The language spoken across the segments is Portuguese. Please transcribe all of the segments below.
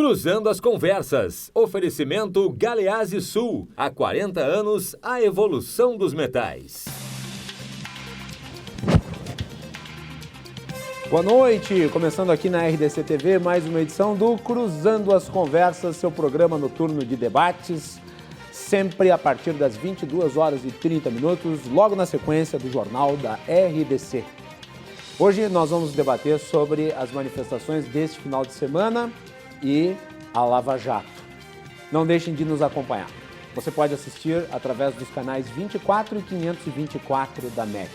Cruzando as Conversas. Oferecimento Galeazzi Sul. Há 40 anos, a evolução dos metais. Boa noite, começando aqui na RDC TV, mais uma edição do Cruzando as Conversas, seu programa noturno de debates, sempre a partir das 22 horas e 30 minutos, logo na sequência do Jornal da RDC. Hoje nós vamos debater sobre as manifestações deste final de semana e a Lava Jato. Não deixem de nos acompanhar. Você pode assistir através dos canais 24 e 524 da NET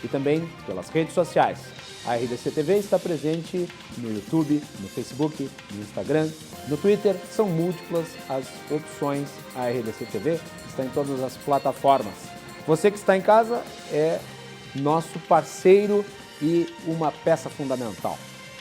e também pelas redes sociais. A RDC TV está presente no YouTube, no Facebook, no Instagram, no Twitter. São múltiplas as opções. A RDC TV está em todas as plataformas. Você que está em casa é nosso parceiro e uma peça fundamental.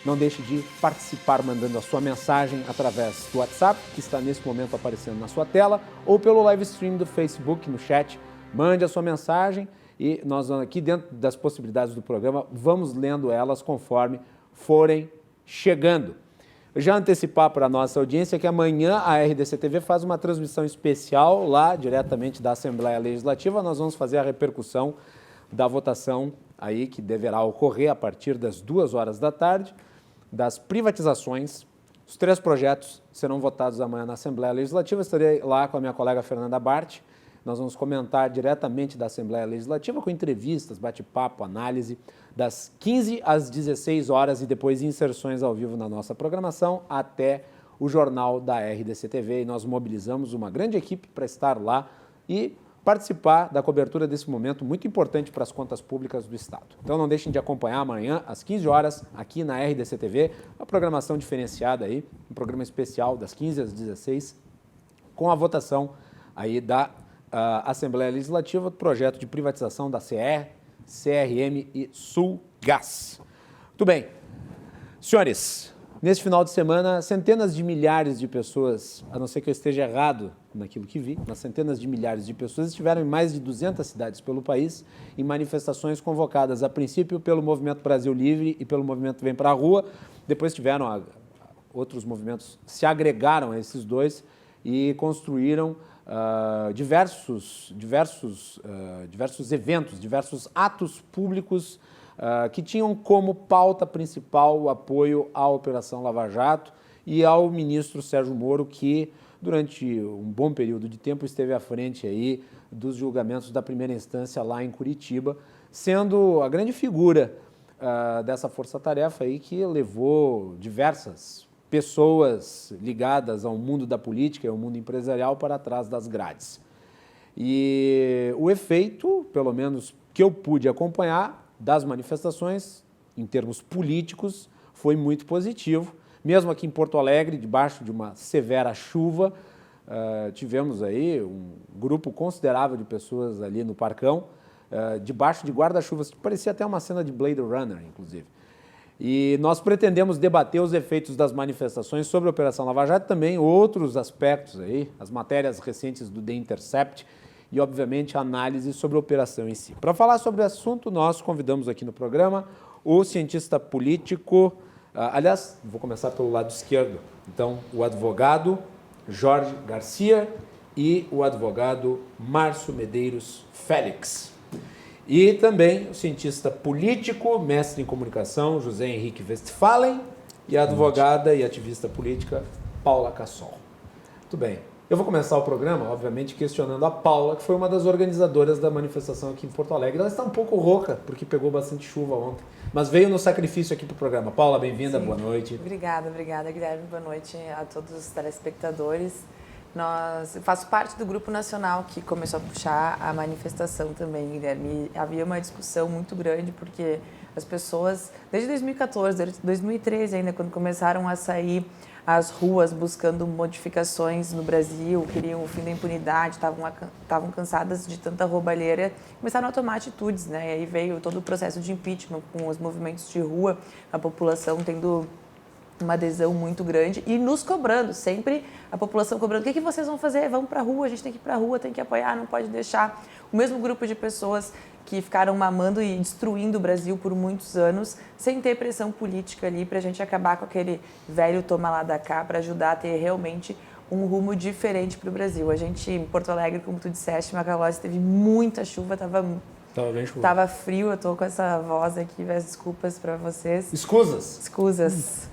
Não deixe de participar mandando a sua mensagem através do WhatsApp, que está nesse momento aparecendo na sua tela, ou pelo live stream do Facebook, no chat. Mande a sua mensagem e nós aqui dentro das possibilidades do programa vamos lendo elas conforme forem chegando. Eu já antecipar para a nossa audiência que amanhã a RDC TV faz uma transmissão especial lá diretamente da Assembleia Legislativa. Nós vamos fazer a repercussão da votação aí que deverá ocorrer a partir das 2 horas da tarde, das privatizações. Os 3 projetos serão votados amanhã na Assembleia Legislativa. Estarei lá com a minha colega Fernanda Bart. Nós vamos comentar diretamente da Assembleia Legislativa com entrevistas, bate-papo, análise, das 15 às 16 horas e depois inserções ao vivo na nossa programação até o Jornal da RDC TV. E nós mobilizamos uma grande equipe para estar lá e participar da cobertura desse momento muito importante para as contas públicas do Estado. Então não deixem de acompanhar amanhã às 15 horas aqui na RDC TV, uma programação diferenciada aí, um programa especial das 15 às 16 com a votação aí da Assembleia Legislativa do projeto de privatização da CE, CRM e Sulgás. Muito bem. Senhores, nesse final de semana, centenas de milhares de pessoas, a não ser que eu esteja errado naquilo que vi, mas centenas de milhares de pessoas estiveram em mais de 200 cidades pelo país em manifestações convocadas, a princípio, pelo Movimento Brasil Livre e pelo Movimento Vem Pra Rua. Depois tiveram outros movimentos, se agregaram a esses dois e construíram diversos eventos, diversos atos públicos que tinham como pauta principal o apoio à Operação Lava Jato e ao ministro Sérgio Moro, que durante um bom período de tempo esteve à frente aí dos julgamentos da primeira instância lá em Curitiba, sendo a grande figura dessa força-tarefa aí que levou diversas pessoas ligadas ao mundo da política e ao mundo empresarial para trás das grades. E o efeito, pelo menos que eu pude acompanhar, das manifestações, em termos políticos, foi muito positivo. Mesmo aqui em Porto Alegre, debaixo de uma severa chuva, tivemos aí um grupo considerável de pessoas ali no Parcão, debaixo de guarda-chuvas, que parecia até uma cena de Blade Runner, inclusive. E nós pretendemos debater os efeitos das manifestações sobre a Operação Lava Jato e também outros aspectos aí, as matérias recentes do The Intercept e, obviamente, a análise sobre a operação em si. Para falar sobre o assunto, nós convidamos aqui no programa o cientista político, aliás, vou começar pelo lado esquerdo, então, o advogado Jorge Garcia e o advogado Márcio Medeiros Félix. E também o cientista político, mestre em comunicação, José Henrique Westphalen, e a advogada e ativista política, Paula Cassol. Muito bem. Eu vou começar o programa, obviamente, questionando a Paula, que foi uma das organizadoras da manifestação aqui em Porto Alegre. Ela está um pouco rouca, porque pegou bastante chuva ontem, mas veio no sacrifício aqui para o programa. Paula, bem-vinda, boa noite. Obrigada, Guilherme. Boa noite a todos os telespectadores. Eu faço parte do grupo nacional que começou a puxar a manifestação também, Guilherme. Havia uma discussão muito grande porque as pessoas, desde 2014, desde 2013 ainda, quando começaram a sair às ruas buscando modificações no Brasil, queriam o fim da impunidade, estavam cansadas de tanta roubalheira, começaram a tomar atitudes, né? E aí veio todo o processo de impeachment com os movimentos de rua, a população tendo uma adesão muito grande e nos cobrando, sempre a população cobrando, o que vocês vão fazer? Vamos para a rua, a gente tem que ir para a rua, tem que apoiar, não pode deixar. O mesmo grupo de pessoas que ficaram mamando e destruindo o Brasil por muitos anos, sem ter pressão política ali para a gente acabar com aquele velho toma lá da cá, para ajudar a ter realmente um rumo diferente para o Brasil. A gente, em Porto Alegre, como tu disseste, Macalossi, teve muita chuva, tava bem chuva. Tava frio, eu tô com essa voz aqui, peço desculpas para vocês. Escusas.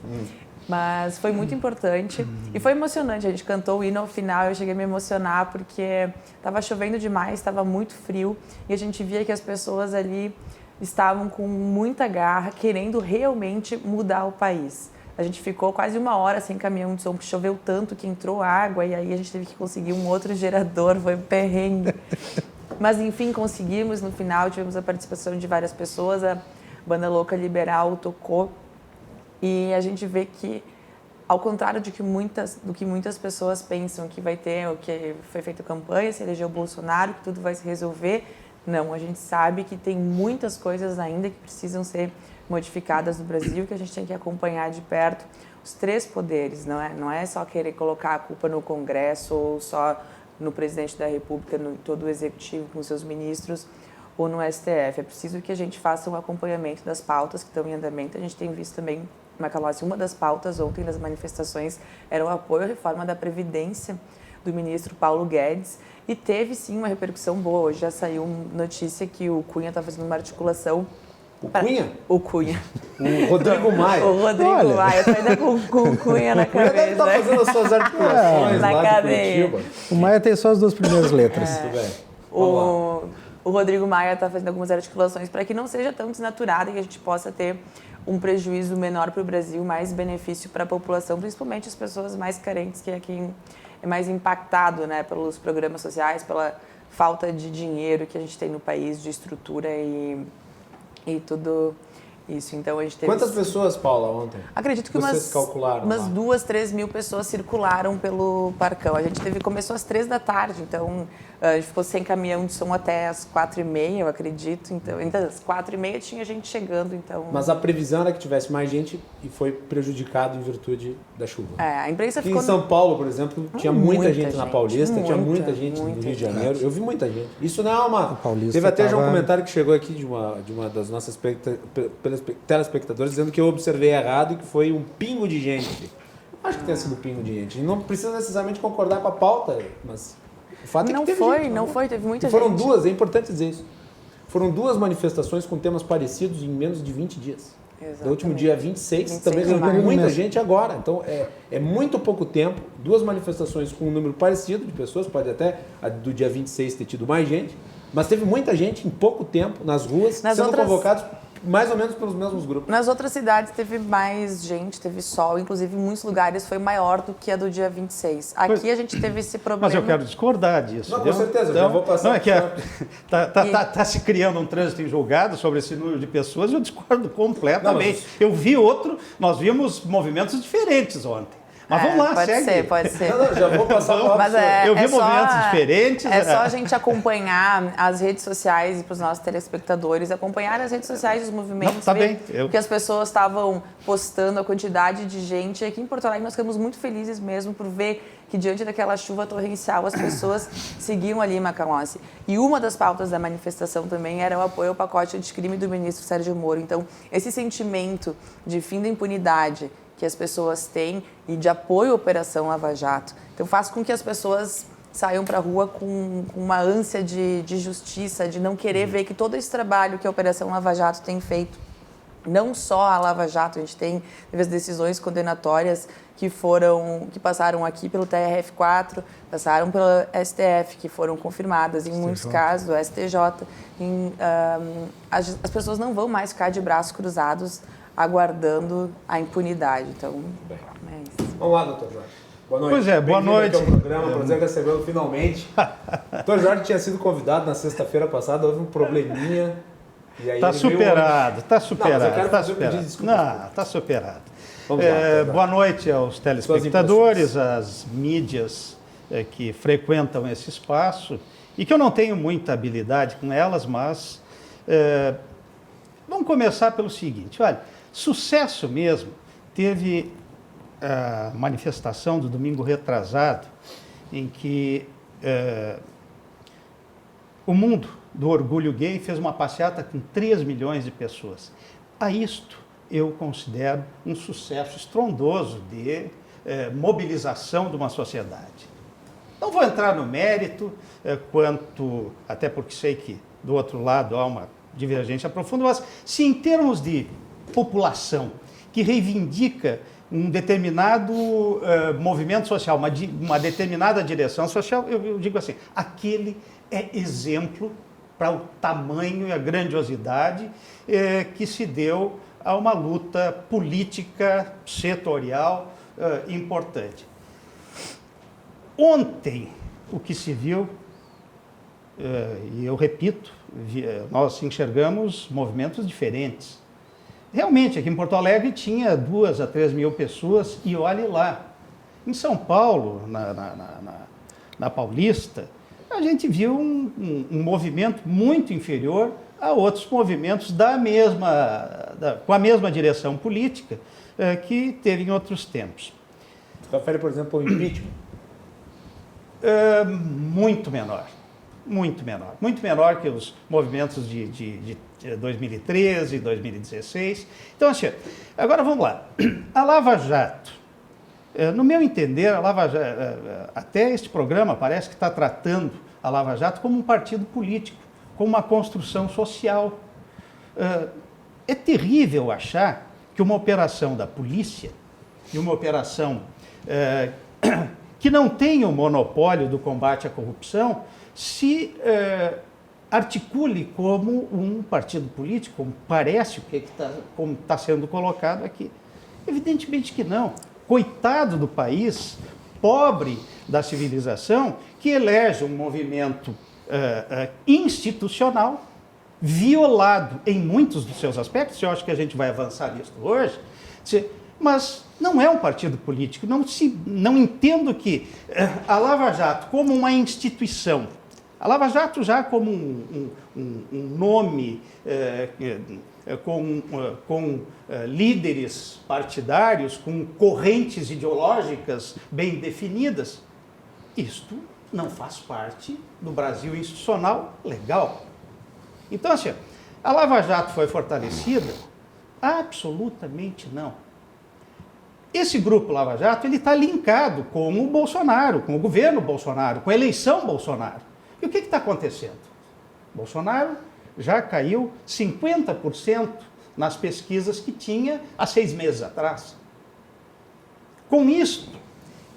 Mas foi muito importante e foi emocionante. A gente cantou o hino ao final, eu cheguei a me emocionar porque estava chovendo demais, estava muito frio e a gente via que as pessoas ali estavam com muita garra, querendo realmente mudar o país. A gente ficou quase 1 hora sem caminhão de som, porque choveu tanto que entrou água e aí a gente teve que conseguir um outro gerador, foi um perrengue. Mas enfim, conseguimos. No final tivemos a participação de várias pessoas, a Banda Louca Liberal tocou. E a gente vê que, ao contrário do que muitas pessoas pensam que vai ter, o que foi feita campanha, se elegeu o Bolsonaro, que tudo vai se resolver, não, a gente sabe que tem muitas coisas ainda que precisam ser modificadas no Brasil, que a gente tem que acompanhar de perto os 3 poderes, não é só querer colocar a culpa no Congresso ou só no presidente da República, no todo o executivo com seus ministros, ou no STF. É preciso que a gente faça um acompanhamento das pautas que estão em andamento. A gente tem visto também, Macalossi, uma das pautas ontem das manifestações era o apoio à reforma da Previdência do ministro Paulo Guedes e teve sim uma repercussão boa. Hoje já saiu notícia que o Cunha está fazendo uma articulação. Cunha? O Cunha. O Rodrigo Maia. O Rodrigo Maia. Eu tô ainda com o Cunha na cabeça. Ele tá fazendo as suas articulações na lá cadeia. de Curitiba. O Maia tem só as 2 primeiras letras. Tudo bem. O Rodrigo Maia está fazendo algumas articulações para que não seja tão desnaturada e que a gente possa ter um prejuízo menor para o Brasil, mais benefício para a população, principalmente as pessoas mais carentes, que é quem é mais impactado, né, pelos programas sociais, pela falta de dinheiro que a gente tem no país, de estrutura e tudo isso. Então a gente teve... Quantas pessoas, Paula, ontem? Acredito que vocês calcularam umas lá? 2, 3 mil pessoas circularam pelo Parcão. A gente começou às 3 da tarde, então a gente ficou sem caminhão de som até às 4h30, eu acredito. Então, ainda às 4h30 tinha gente chegando, então... Mas a previsão era que tivesse mais gente e foi prejudicado em virtude da chuva. A imprensa Aqui ficou... em São Paulo, por exemplo, tinha muita gente na Paulista, tinha muita gente no muita Rio de Janeiro. Eu vi muita gente. Isso não é uma... Paulista Teve até já um tava- comentário que chegou aqui de uma das nossas telespectadores dizendo que eu observei errado e que foi um pingo de gente. Acho que tenha sido um pingo de gente. Não precisa necessariamente concordar com a pauta, mas o fato é que teve gente, teve muita E foram gente. 2, é importante dizer isso. Foram 2 manifestações com temas parecidos em menos de 20 dias. Exatamente. No último dia 26, 26 também de reuniu maio. muita gente agora. Então, é muito pouco tempo. 2 manifestações com um número parecido de pessoas. Pode até a do dia 26 ter tido mais gente. Mas teve muita gente em pouco tempo nas ruas, sendo convocados mais ou menos pelos mesmos grupos. Nas outras cidades teve mais gente, teve sol. Inclusive, em muitos lugares foi maior do que a do dia 26. Aqui a gente teve esse problema... Mas eu quero discordar disso. Não, com entendeu? certeza, eu já vou passar. Não, é que tá se criando um trânsito em julgado sobre esse número de pessoas, eu discordo completamente. Eu vi nós vimos movimentos diferentes ontem. Mas vamos lá, segue. Pode ser. Não, já vou passar a Mas Eu vi movimentos diferentes. É só a gente acompanhar as redes sociais e para os nossos telespectadores, acompanhar as redes sociais dos movimentos, Não, tá ver bem. que as pessoas estavam postando, a quantidade de gente. Aqui em Porto Alegre nós ficamos muito felizes mesmo por ver que diante daquela chuva torrencial as pessoas seguiam ali em Macalossi. E uma das pautas da manifestação também era o apoio ao pacote anticrime do ministro Sérgio Moro. Então, esse sentimento de fim da impunidade que as pessoas têm e de apoio à Operação Lava Jato. Então faz com que as pessoas saiam para a rua com uma ânsia de justiça, de não querer ver que todo esse trabalho que a Operação Lava Jato tem feito, não só a Lava Jato, a gente teve as decisões condenatórias que passaram aqui pelo TRF4, passaram pela STF, que foram confirmadas em muitos casos, o STJ. As pessoas não vão mais ficar de braços cruzados aguardando a impunidade. Então, é isso. Vamos lá, doutor Jorge. Boa noite. Pois é, boa noite. Aqui ao programa, prazer recebê-lo finalmente. Doutor Jorge tinha sido convidado na sexta-feira passada, houve um probleminha. E aí Está ele veio superado, está Não, mas eu superado, quero está fazer um pedido superado. de desculpas. Não, está superado. Vamos lá, doutor Jorge. Boa noite aos telespectadores, às mídias que frequentam esse espaço e que eu não tenho muita habilidade com elas, mas vamos começar pelo seguinte, olha, sucesso mesmo teve a manifestação do domingo retrasado, em que o mundo do orgulho gay fez uma passeata com 3 milhões de pessoas. A isto eu considero um sucesso estrondoso de mobilização de uma sociedade. Não vou entrar no mérito, até porque sei que do outro lado há uma divergência profunda, mas se em termos de população que reivindica um determinado movimento social, uma determinada direção social, eu digo assim, aquele é exemplo para o tamanho e a grandiosidade que se deu a uma luta política setorial importante. Ontem, o que se viu, e eu repito, nós enxergamos movimentos diferentes. Realmente, aqui em Porto Alegre tinha 2 a 3 mil pessoas e olhe lá. Em São Paulo, na Paulista, a gente viu um movimento muito inferior a outros movimentos com a mesma direção política que teve em outros tempos. Você refere, por exemplo, ao impeachment? Muito menor. Muito menor. Muito menor que os movimentos de 2013, 2016. Então, assim, agora vamos lá. A Lava Jato, no meu entender, a Lava Jato, até este programa parece que está tratando a Lava Jato como um partido político, como uma construção social. É terrível achar que uma operação da polícia, e uma operação que não tem o monopólio do combate à corrupção, se articule como um partido político, como parece, como está sendo colocado aqui. Evidentemente que não. Coitado do país, pobre da civilização, que elege um movimento institucional, violado em muitos dos seus aspectos, eu acho que a gente vai avançar nisso hoje, mas não é um partido político. Não entendo que a Lava Jato, como uma instituição, a Lava Jato já como um nome com líderes partidários, com correntes ideológicas bem definidas, isto não faz parte do Brasil institucional legal. Então, assim, a Lava Jato foi fortalecida? Absolutamente não. Esse grupo Lava Jato está linkado com o Bolsonaro, com o governo Bolsonaro, com a eleição Bolsonaro. E o que está acontecendo? Bolsonaro já caiu 50% nas pesquisas que tinha há 6 meses atrás. Com isso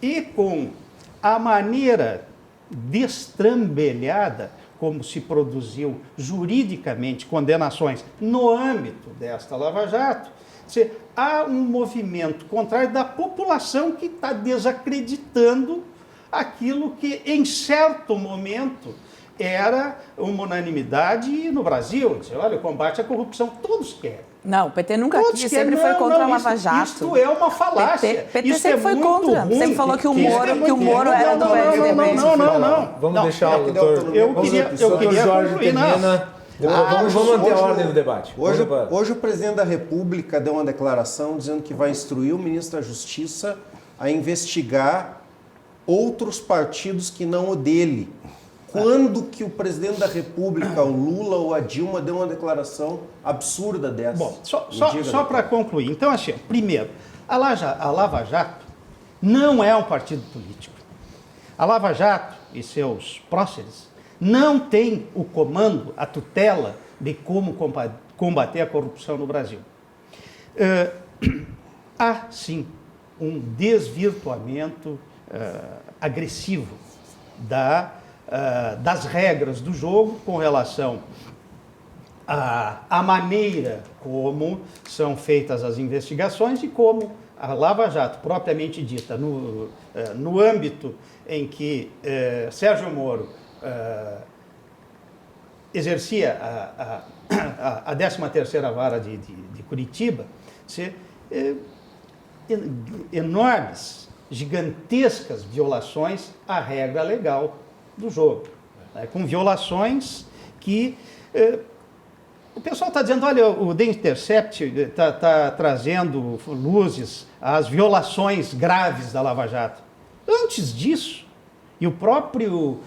e com a maneira destrambelhada como se produziu juridicamente condenações no âmbito desta Lava Jato, há um movimento contrário da população que está desacreditando aquilo que, em certo momento, era uma unanimidade no Brasil. Olha, o combate à corrupção, todos querem. Não, o PT nunca quis, sempre foi contra a Lava Jato. Isso é uma falácia. PT sempre foi contra. Ruim. Sempre falou que o Moro era do PSDB. Não. Vamos deixar o doutor... Eu queria Jorge termina. Vamos manter a ordem do debate. Hoje o presidente da República deu uma declaração dizendo que vai instruir o ministro da Justiça a investigar outros partidos que não o dele. Quando que o presidente da República, o Lula ou a Dilma, deu uma declaração absurda dessa? Bom, só para concluir. Então, assim, primeiro, a Lava Jato não é um partido político. A Lava Jato e seus próceres não têm o comando, a tutela de como combater a corrupção no Brasil. Há, sim, um desvirtuamento agressivo das regras do jogo com relação à maneira como são feitas as investigações e como a Lava Jato, propriamente dita, no âmbito em que Sérgio Moro exercia a 13ª Vara de Curitiba, enormes, gigantescas violações à regra legal do jogo, né? Com violações que o pessoal está dizendo, olha, o The Intercept está trazendo luzes às violações graves da Lava Jato. Antes disso, e o próprio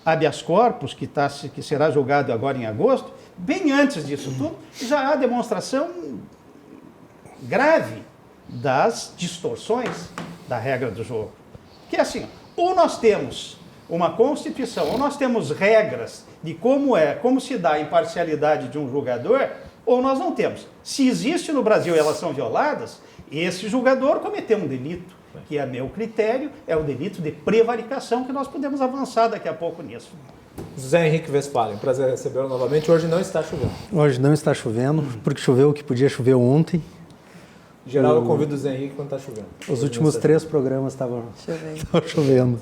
habeas corpus, que será julgado agora em agosto, bem antes disso tudo, já há demonstração grave das distorções da regra do jogo. Que é assim, ou nós temos uma Constituição, ou nós temos regras de como se dá a imparcialidade de um julgador, ou nós não temos. Se existe no Brasil e elas são violadas, esse julgador cometeu um delito, que, a meu critério, é o delito de prevaricação, que nós podemos avançar daqui a pouco nisso. José Henrique Westphalen, prazer recebê-lo novamente. Hoje não está chovendo. Hoje não está chovendo, porque choveu o que podia chover ontem. Em geral, eu convido o Zé Henrique quando está chovendo. Os últimos 3 programas estavam chovendo.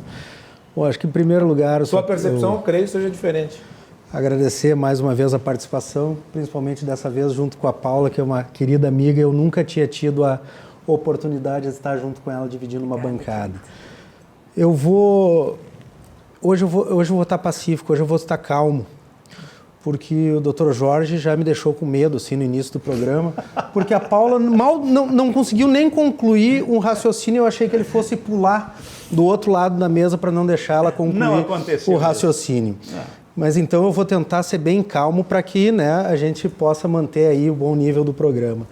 Bom, acho que em primeiro lugar... Sua percepção, eu creio, seja diferente. Agradecer mais uma vez a participação, principalmente dessa vez junto com a Paula, que é uma querida amiga. Eu nunca tinha tido a oportunidade de estar junto com ela, dividindo uma bancada. Hoje eu vou estar pacífico, hoje eu vou estar calmo, porque o Dr. Jorge já me deixou com medo, assim, no início do programa, porque a Paula não conseguiu nem concluir um raciocínio. Eu achei que ele fosse pular do outro lado da mesa para não deixar ela concluir o raciocínio. Mas então eu vou tentar ser bem calmo para que, né, a gente possa manter aí o bom nível do programa.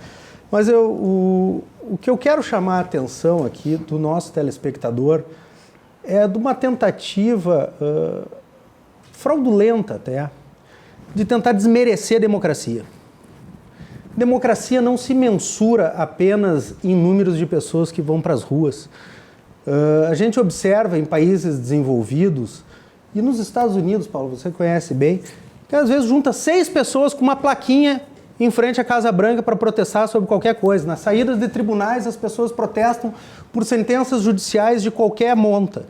Mas o que eu quero chamar a atenção aqui do nosso telespectador é de uma tentativa fraudulenta até, de tentar desmerecer a democracia. Democracia não se mensura apenas em números de pessoas que vão para as ruas. A gente observa em países desenvolvidos, e nos Estados Unidos, Paulo, você conhece bem, que às vezes junta 6 pessoas com uma plaquinha em frente à Casa Branca para protestar sobre qualquer coisa. Nas saídas de tribunais, as pessoas protestam por sentenças judiciais de qualquer monta.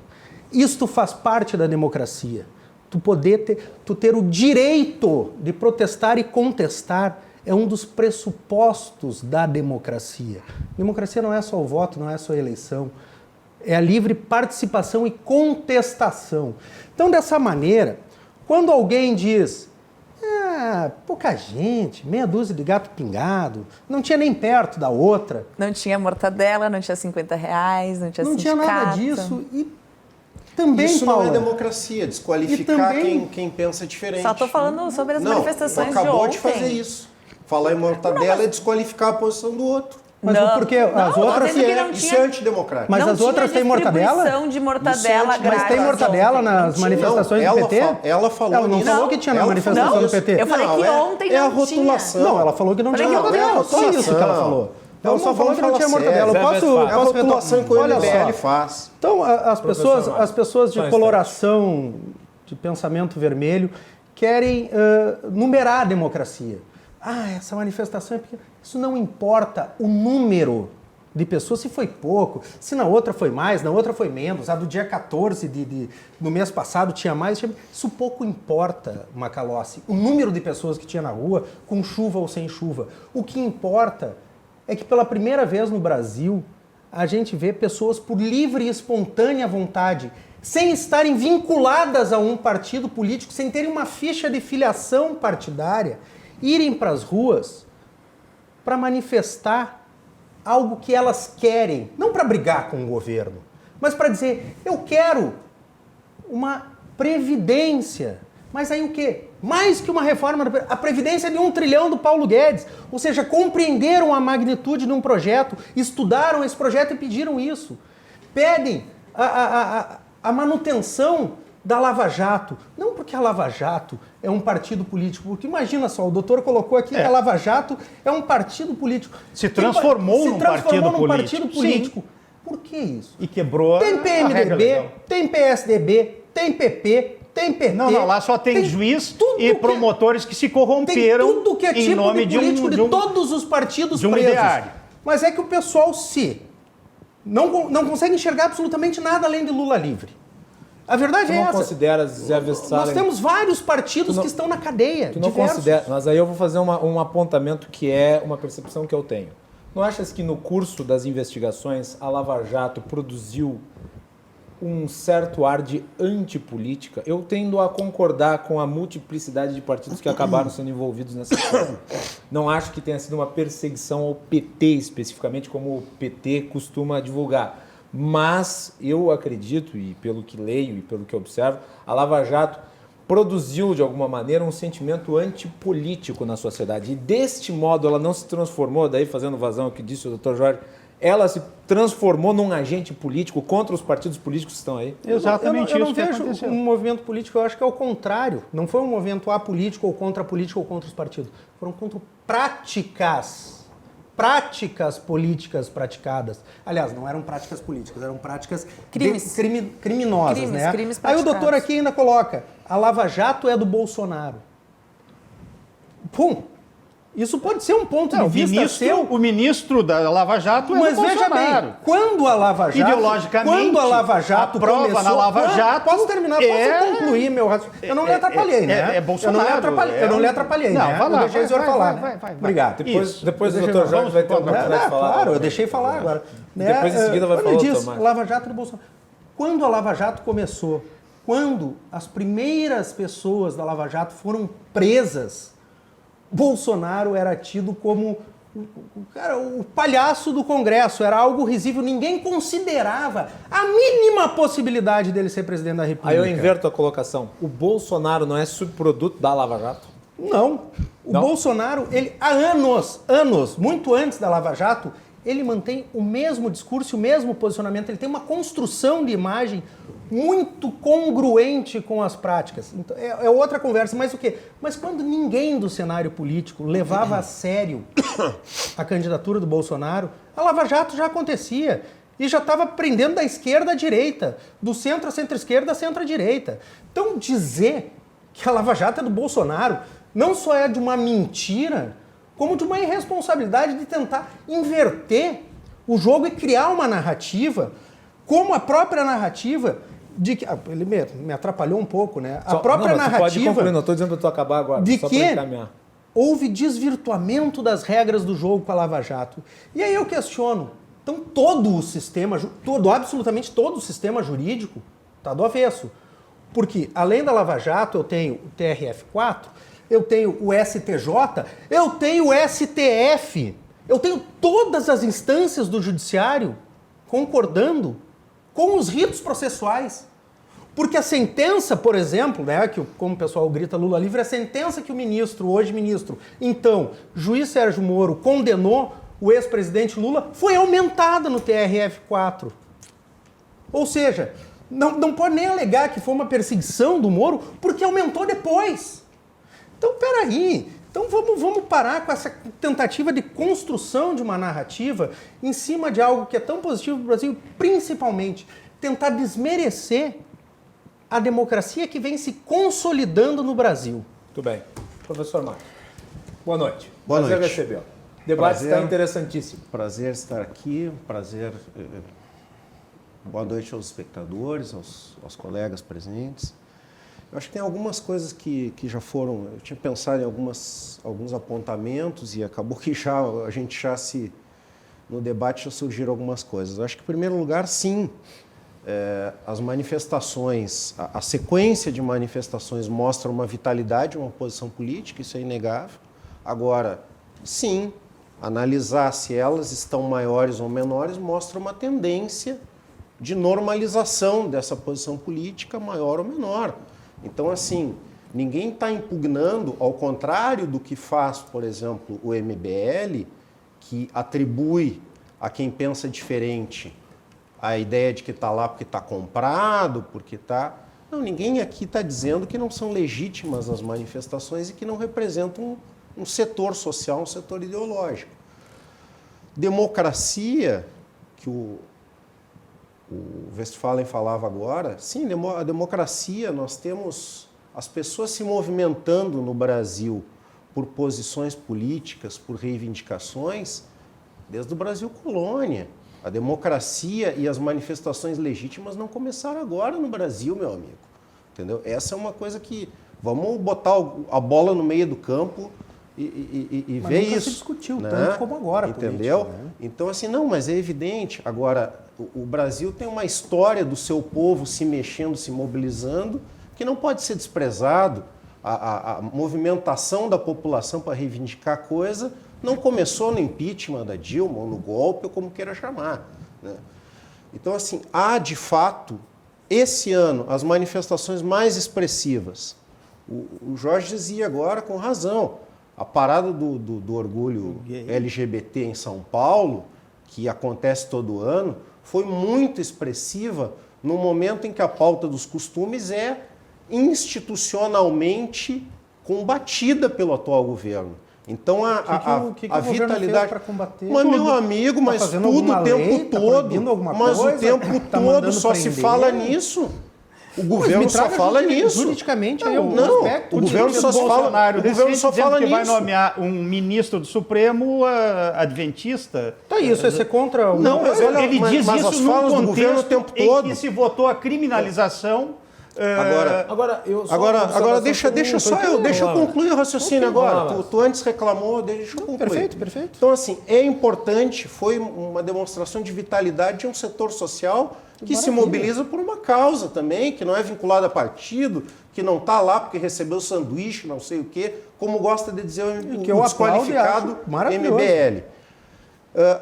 Isto faz parte da democracia. Tu ter o direito de protestar e contestar é um dos pressupostos da democracia. Democracia não é só o voto, não é só a eleição. É a livre participação e contestação. Então, dessa maneira, quando alguém diz pouca gente, meia dúzia de gato pingado, não tinha nem perto da outra. Não tinha mortadela, não tinha R$50, não tinha sindicato. Não tinha nada disso. E também, isso Paula, não é democracia, desqualificar quem pensa diferente. Só estou falando sobre as manifestações de ontem. Acabou de fazer isso. Falar em mortadela é desqualificar a posição do outro. Mas porque as outras... Isso é antidemocrático. Mas as outras têm mortadela? Distribuição de mortadela grátis. Mas tem mortadela nas manifestações do PT? Ela falou ela não falou que tinha na manifestação do PT. Eu falei que ontem não tinha. É a rotulação. Não, ela falou que não tinha mortadela. Só isso que ela falou. Ela só falou que não tinha mortadela. É a rotulação que o MBL faz. Então, as pessoas de coloração, de pensamento vermelho, querem numerar a democracia. Essa manifestação é pequena. Isso não importa o número de pessoas, se foi pouco, se na outra foi mais, na outra foi menos, a do dia 14 do mês passado tinha mais. Isso pouco importa, Macalossi, o número de pessoas que tinha na rua, com chuva ou sem chuva. O que importa é que pela primeira vez no Brasil, a gente vê pessoas por livre e espontânea vontade, sem estarem vinculadas a um partido político, sem terem uma ficha de filiação partidária, irem para as ruas para manifestar algo que elas querem, não para brigar com o governo, mas para dizer, eu quero uma previdência. Mas aí o quê? Mais que uma reforma, a previdência de 1 trilhão do Paulo Guedes. Ou seja, compreenderam a magnitude de um projeto, estudaram esse projeto e pediram isso. Pedem a manutenção da Lava Jato. Não porque a Lava Jato é um partido político, porque imagina só, o doutor colocou aqui que a Lava Jato é um partido político. Se transformou num partido político. Sim. Por que isso? E quebrou tem PMDB, tem PSDB, tem PP, tem PT. Não, lá só tem juiz e promotores que se corromperam tem tudo que é tipo em nome de político de todos os partidos presos. Ideário. Mas é que o pessoal não consegue enxergar absolutamente nada além de Lula livre. A verdade é essa. Tu não considera, Zé Westphalen... Nós temos vários partidos que estão na cadeia. Tu não considera, mas aí eu vou fazer um apontamento que é uma percepção que eu tenho. Não achas que no curso das investigações a Lava Jato produziu um certo ar de antipolítica? Eu tendo a concordar com a multiplicidade de partidos que acabaram sendo envolvidos nessa coisa. Não acho que tenha sido uma perseguição ao PT especificamente, como o PT costuma divulgar. Mas eu acredito, e pelo que leio e pelo que observo, a Lava Jato produziu, de alguma maneira, um sentimento antipolítico na sociedade. E deste modo ela não se transformou, daí fazendo vazão ao que disse o Dr. Jorge, ela se transformou num agente político contra os partidos políticos que estão aí? Exatamente. Eu não vejo um movimento político, eu acho que é o contrário. Não foi um movimento apolítico ou contra a política ou contra os partidos. Foram contra práticas políticas praticadas. Aliás, não eram práticas políticas, eram práticas criminosas, né? Crimes Aí o praticados. doutor aqui ainda coloca, a Lava Jato é do Bolsonaro. Pum! Isso pode ser um ponto de vista seu. O ministro da Lava Jato Mas é do veja Bolsonaro. bem, quando a Lava Jato... Ideologicamente, a prova começou, na Lava Jato Posso terminar? Posso concluir meu raciocínio? Eu não lhe atrapalhei, né? É Bolsonaro. Eu não lhe atrapalhei, Não, né? vai lá, Eu deixei o senhor falar, né? vai. Obrigado. Depois o Deixa Dr. eu- Jorge vai ter uma vamos- oportunidade de falar. Claro, eu deixei falar agora. Né? Depois, em seguida, vai Quando falar o ele diz, Tomás. Lava Jato do Bolsonaro. Quando a Lava Jato começou, quando as primeiras pessoas da Lava Jato foram presas, Bolsonaro era tido como o palhaço do Congresso, era algo risível, ninguém considerava a mínima possibilidade dele ser presidente da República. Aí eu inverto a colocação. O Bolsonaro não é subproduto da Lava Jato? Não. O Bolsonaro, ele há anos, muito antes da Lava Jato, ele mantém o mesmo discurso, o mesmo posicionamento, ele tem uma construção de imagem muito congruente com as práticas. Então, é outra conversa, mas o quê? Mas quando ninguém do cenário político levava a sério a candidatura do Bolsonaro, a Lava Jato já acontecia. E já estava prendendo da esquerda à direita, do centro à centro-esquerda à centro-direita. Então, dizer que a Lava Jato é do Bolsonaro não só é de uma mentira, como de uma irresponsabilidade de tentar inverter o jogo e criar uma narrativa, como a própria narrativa de que... ele me atrapalhou um pouco, né? A própria narrativa... Pode concluir, não estou dizendo para tu acabar agora, de só que para encaminhar. houve desvirtuamento das regras do jogo com a Lava Jato. E aí eu questiono, então todo o sistema, absolutamente todo o sistema jurídico está do avesso. Porque além da Lava Jato eu tenho o TRF4, eu tenho o STJ, eu tenho o STF, eu tenho todas as instâncias do judiciário concordando com os ritos processuais. Porque a sentença, por exemplo, né, que como o pessoal grita Lula livre, a sentença que o ministro, então, juiz Sérgio Moro, condenou o ex-presidente Lula, foi aumentada no TRF4. Ou seja, não pode nem alegar que foi uma perseguição do Moro, porque aumentou depois. Então, peraí. Então vamos parar com essa tentativa de construção de uma narrativa em cima de algo que é tão positivo para o Brasil, principalmente tentar desmerecer a democracia que vem se consolidando no Brasil. Muito bem. Professor Marcos, boa noite. Boa Prazer noite. recebê-lo. O debate está interessantíssimo. Prazer estar aqui, boa noite aos espectadores, aos colegas presentes. Eu acho que tem algumas coisas que já foram... Eu tinha pensado em alguns apontamentos e acabou que no debate já surgiram algumas coisas. Eu acho que, em primeiro lugar, sim, as manifestações, a sequência de manifestações mostra uma vitalidade, uma posição política, isso é inegável. Agora, sim, analisar se elas estão maiores ou menores mostra uma tendência de normalização dessa posição política, maior ou menor. Então, assim, ninguém está impugnando, ao contrário do que faz, por exemplo, o MBL, que atribui a quem pensa diferente a ideia de que está lá porque está comprado, porque está... Não, ninguém aqui está dizendo que não são legítimas as manifestações e que não representam um setor social, um setor ideológico. Democracia, que o Westphalen falava agora, sim, a democracia, nós temos as pessoas se movimentando no Brasil por posições políticas, por reivindicações, desde o Brasil colônia. A democracia e as manifestações legítimas não começaram agora no Brasil, meu amigo. Entendeu? Essa é uma coisa que... Vamos botar a bola no meio do campo e Mas ver nunca isso. se discutiu né? tanto como agora. Entendeu? Política, né? Então, assim, não, mas é evidente. Agora, o Brasil tem uma história do seu povo se mexendo, se mobilizando, que não pode ser desprezado. A movimentação da população para reivindicar coisa não começou no impeachment da Dilma, ou no golpe, ou como queira chamar. Né? Então, assim, há de fato, esse ano, as manifestações mais expressivas O Jorge dizia agora com razão, a parada do orgulho LGBT em São Paulo, que acontece todo ano, foi muito expressiva no momento em que a pauta dos costumes é institucionalmente combatida pelo atual governo. Então a vitalidade para combater? Mas meu amigo, mas tudo o tempo todo. Mas o tempo todo só se fala nisso. O governo só fala nisso. Juridicamente, o governo só fala. O governo só fala nisso. Vai nomear um ministro do Supremo adventista. Tá isso, você contra o... Não, mas olha, ele diz mas isso num do governo o tempo todo. Em que se votou a criminalização. Agora deixa eu concluir o raciocínio agora. Tu antes reclamou, deixa eu concluir. Perfeito. Então, assim, é importante, foi uma demonstração de vitalidade de um setor social que se mobiliza por uma causa também, que não é vinculado a partido, que não está lá porque recebeu sanduíche, não sei o quê, como gosta de dizer o desqualificado MBL.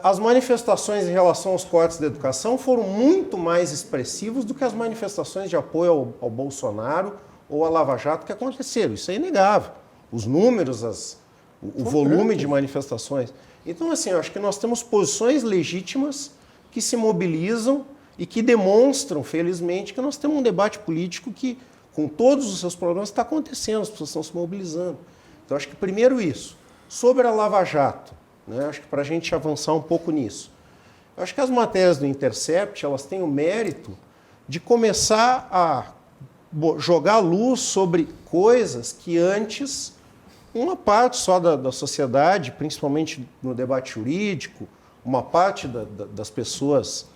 As manifestações em relação aos cortes da educação foram muito mais expressivos do que as manifestações de apoio ao Bolsonaro ou à Lava Jato que aconteceram. Isso é inegável. Os números, o volume de manifestações. Então, assim, eu acho que nós temos posições legítimas que se mobilizam e que demonstram, felizmente, que nós temos um debate político que, com todos os seus problemas, está acontecendo, as pessoas estão se mobilizando. Então, acho que primeiro isso. Sobre a Lava Jato, acho que para a gente avançar um pouco nisso. Acho que as matérias do Intercept elas têm o mérito de começar a jogar luz sobre coisas que antes uma parte só da sociedade, principalmente no debate jurídico, uma parte das pessoas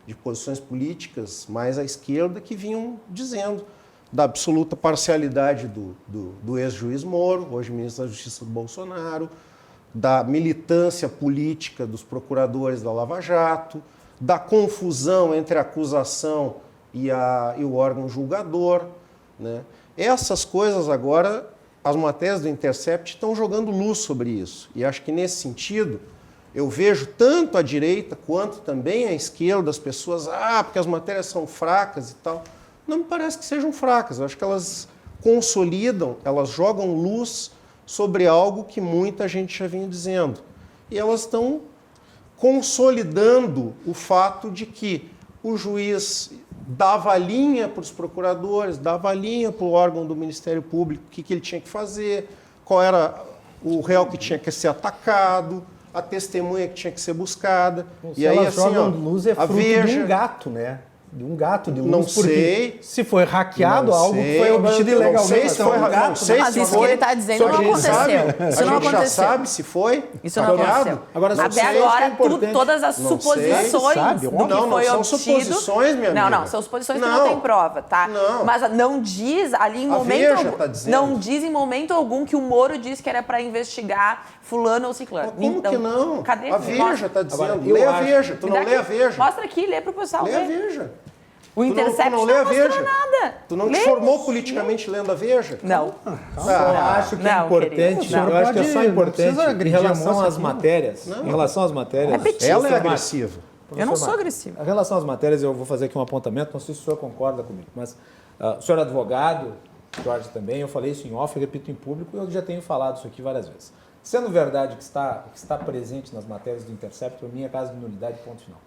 de posições políticas mais à esquerda que vinham dizendo da absoluta parcialidade do ex-juiz Moro, hoje ministro da Justiça do Bolsonaro, da militância política dos procuradores da Lava Jato, da confusão entre a acusação e o órgão julgador. Essas coisas agora, as matérias do Intercept estão jogando luz sobre isso. E acho que nesse sentido, eu vejo tanto a direita quanto também a esquerda, as pessoas, porque as matérias são fracas e tal. Não me parece que sejam fracas, eu acho que elas consolidam, elas jogam luz sobre algo que muita gente já vinha dizendo. E elas estão consolidando o fato de que o juiz dava a linha para os procuradores, dava a linha para o órgão do Ministério Público, o que ele tinha que fazer, qual era o réu que tinha que ser atacado, a testemunha que tinha que ser buscada. Se elas jogam luz é fruto de um gato, né? De um gato de luz. Não sei. Se foi hackeado, algo que foi obtido ilegalmente. Não sei se foi Mas isso que ele está dizendo não aconteceu. Isso não aconteceu. Já sabe se foi. Isso não aconteceu. Até agora, todas as suposições do que foi obtido... Não são suposições, minha amiga. Não, são suposições que não têm prova, tá? Não. Mas não diz ali em momento algum... Não diz em momento algum que o Moro disse que era para investigar fulano ou ciclano. Como que não? Cadê? A Veja está dizendo. Lê a Veja. Tu não lê a Veja. Mostra aqui, lê para o pessoal ver. Lê a Veja. O Intercept não mostrou nada. Tu não te formou politicamente lendo a Veja? Não. Eu acho que é importante, eu acho que é só importante em relação às matérias. Em relação às matérias. Ela é agressiva. Eu não sou agressiva. Em relação às matérias, eu vou fazer aqui um apontamento, não sei se o senhor concorda comigo, mas o senhor é advogado, Jorge também, eu falei isso em off, eu repito em público, e eu já tenho falado isso aqui várias vezes. Sendo verdade que está presente nas matérias do Intercept, para mim é caso de nulidade, ponto final.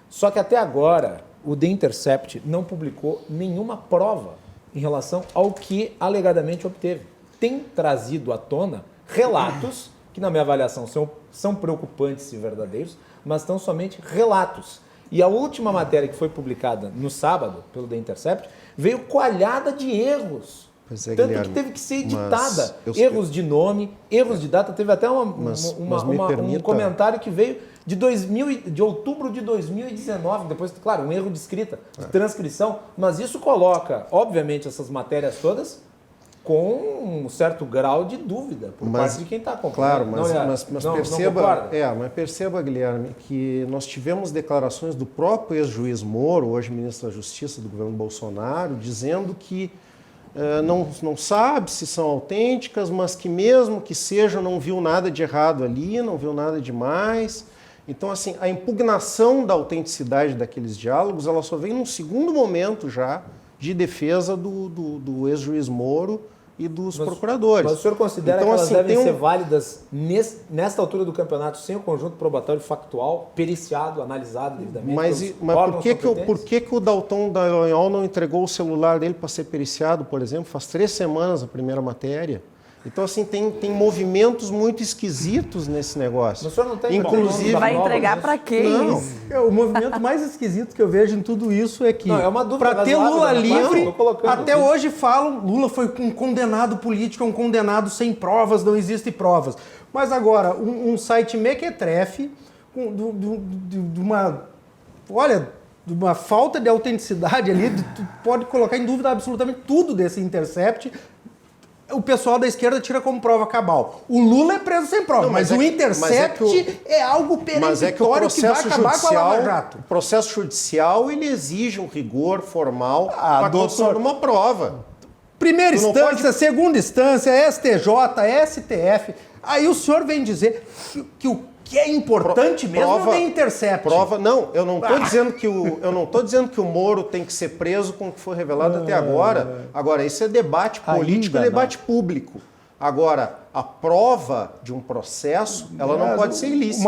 Só que até agora, o The Intercept não publicou nenhuma prova em relação ao que alegadamente obteve. Tem trazido à tona relatos, que na minha avaliação são preocupantes e verdadeiros, mas são somente relatos. E a última matéria que foi publicada no sábado, pelo The Intercept, veio coalhada de erros. Tanto Guilherme, que teve que ser editada. Erros de nome, erros de data. Teve até um comentário que veio de outubro de 2019. Depois, claro, um erro de escrita, de transcrição. Mas isso coloca, obviamente, essas matérias todas com um certo grau de dúvida por parte de quem está acompanhando. Claro, mas perceba, Guilherme, que nós tivemos declarações do próprio ex-juiz Moro, hoje ministro da Justiça do governo Bolsonaro, dizendo que não sabe se são autênticas, mas que mesmo que sejam, não viu nada de errado ali, não viu nada demais. Então, assim, a impugnação da autenticidade daqueles diálogos, ela só vem num segundo momento já de defesa do ex-juiz Moro e dos procuradores. Mas o senhor considera então, que elas assim, devem ser válidas nesta altura do campeonato sem o conjunto probatório factual, periciado, analisado devidamente? Mas por que o Dalton Dallagnol não entregou o celular dele para ser periciado, por exemplo? Faz 3 semanas a primeira matéria. Então, assim, tem movimentos muito esquisitos nesse negócio. O senhor não tem inclusive vai entregar para quem? Não. O movimento mais esquisito que eu vejo em tudo isso é que, para ter razoável, Lula né? livre, Claro, até hoje falam Lula foi um condenado político, é um condenado sem provas, não existem provas. Mas agora, um site mequetrefe, de uma falta de autenticidade ali, tu pode colocar em dúvida absolutamente tudo desse Intercept. O pessoal da esquerda tira como prova cabal. O Lula é preso sem prova, mas o Intercept é algo peremptório que vai acabar com a Lava Jato. O processo judicial, ele exige um rigor formal para a construção de uma prova. Primeira instância, segunda instância, STJ, STF. Aí o senhor vem dizer que o que é importante mesmo não tem Intercept. Não, eu não estou dizendo que o Moro tem que ser preso com o que foi revelado até agora. Agora, isso é debate político e debate público. Agora, a prova de um processo, ela não pode ser ilícita.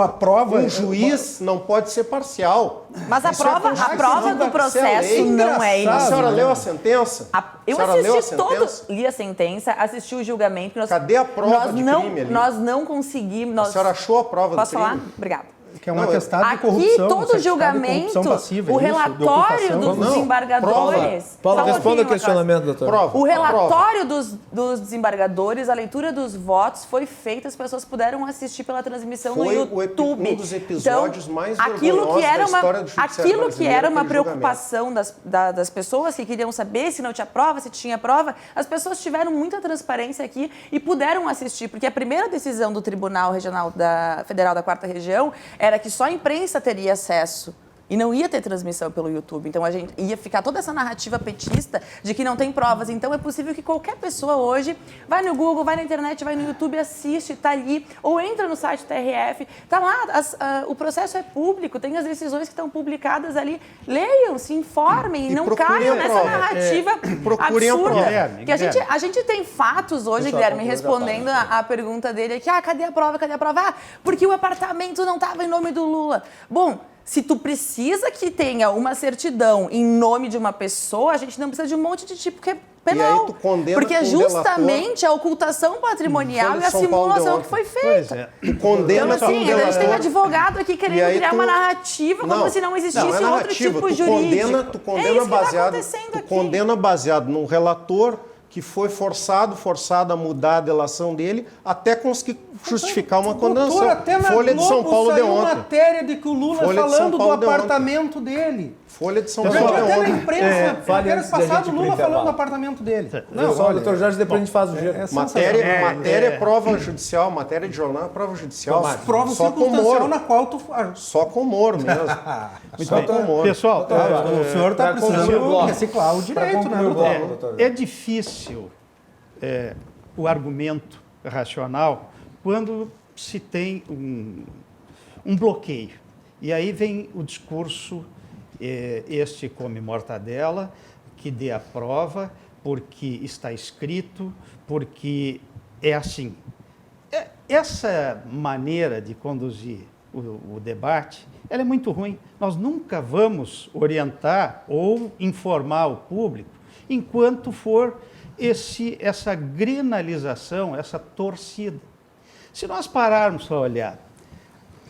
Um juiz não pode ser parcial. Mas a prova do processo não é ilícita. A senhora leu a sentença? Eu assisti li a sentença, assisti o julgamento. Cadê a prova de crime ali? Nós não conseguimos... A senhora achou a prova do crime? Posso falar? Obrigada. Que é um atestado de corrupção. Aqui, todo julgamento, o relatório dos desembargadores... Paulo, responda o questionamento, doutor. O relatório dos desembargadores, a leitura dos votos foi feita, as pessoas puderam assistir pela transmissão no YouTube. Foi um dos episódios mais vergonhosos da história do judiciário brasileiro. Aquilo que era uma preocupação das pessoas que queriam saber se não tinha prova, se tinha prova, as pessoas tiveram muita transparência aqui e puderam assistir, porque a primeira decisão do Tribunal Regional Federal da 4ª Região era que só a imprensa teria acesso e não ia ter transmissão pelo YouTube. Então, a gente ia ficar toda essa narrativa petista de que não tem provas. Então, é possível que qualquer pessoa hoje vai no Google, vai na internet, vai no YouTube, assiste, tá ali, ou entra no site do TRF, tá lá, o processo é público, tem as decisões que estão publicadas ali. Leiam, se informem, não caiam nessa narrativa absurda. Porque a gente tem fatos hoje, Guilherme, respondendo a pergunta dele aqui, cadê a prova, cadê a prova? Porque o apartamento não estava em nome do Lula. Bom, se tu precisa que tenha uma certidão em nome de uma pessoa, a gente não precisa de um monte de tipo que é penal. E aí tu condena porque é justamente a ocultação patrimonial e a simulação que foi feita. Tu condena então, assim, a gente tem advogado aqui querendo criar uma narrativa como se não existisse outro tipo jurídico. Tu condena baseado num relator que foi forçado a mudar a delação dele até conseguir justificar uma condenação. Até na Folha de São Paulo de ontem. Matéria de que o Lula falando do apartamento dele. Folha de São Paulo de até na ontem. imprensa, passado o Lula falando do apartamento dele. Não, só, doutor Jorge, depois a gente faz o giro. Matéria é prova judicial, matéria de jornal é prova judicial. Prova circunstancial na qual tu... Só com o Moro mesmo. Só com o Moro. Pessoal, o senhor está precisando reciclar o direito, né, doutor? É difícil o argumento racional quando se tem um bloqueio. E aí vem o discurso, este come mortadela, que dê a prova, porque está escrito, porque é assim. Essa maneira de conduzir o debate, ela é muito ruim. Nós nunca vamos orientar ou informar o público enquanto for essa grenalização, essa torcida. Se nós pararmos para olhar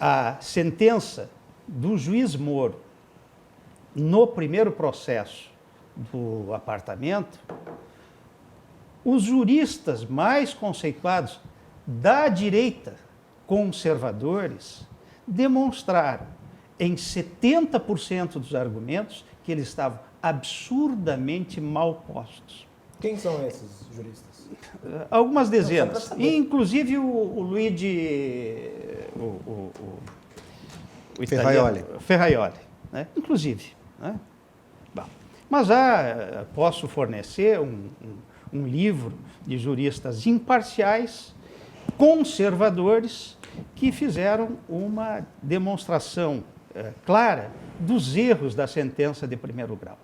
a sentença do juiz Moro no primeiro processo do apartamento, os juristas mais conceituados da direita, conservadores, demonstraram em 70% dos argumentos que eles estavam absurdamente mal postos. Quem são esses juristas? Algumas dezenas. Inclusive o Luigi... o Ferraioli. Né? Inclusive. Né? Bom, mas posso fornecer um livro de juristas imparciais, conservadores, que fizeram uma demonstração clara dos erros da sentença de primeiro grau.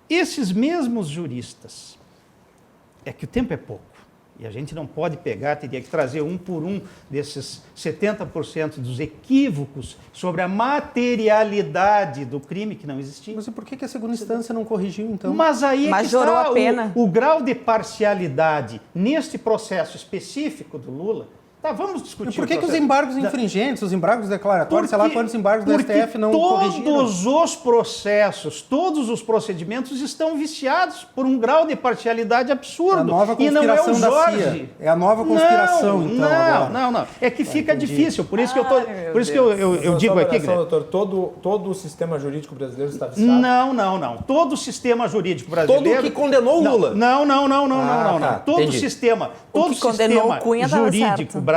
Esses mesmos juristas é que o tempo é pouco. E a gente não pode pegar, teria que trazer um por um desses 70% dos equívocos sobre a materialidade do crime que não existia. Mas e por que a segunda instância não corrigiu, então? Mas aí é que Majorou está a pena. o grau de parcialidade neste processo específico do Lula. Tá, vamos discutir. E por que os embargos infringentes, os embargos declaratórios, sei lá quantos embargos do STF não corrigiram? Todos os processos, todos os procedimentos estão viciados por um grau de parcialidade absurdo. É a nova conspiração e não é o da Jorge. CIA. É a nova conspiração, então, agora. Não. É que fica difícil, por isso que eu digo aqui, doutor, todo o sistema jurídico brasileiro está viciado? Não. Todo o sistema jurídico brasileiro... Todo que condenou o Lula? Não. Tá, Todo entendi. sistema, O que condenou o Cunha dava jurídico certo. brasileiro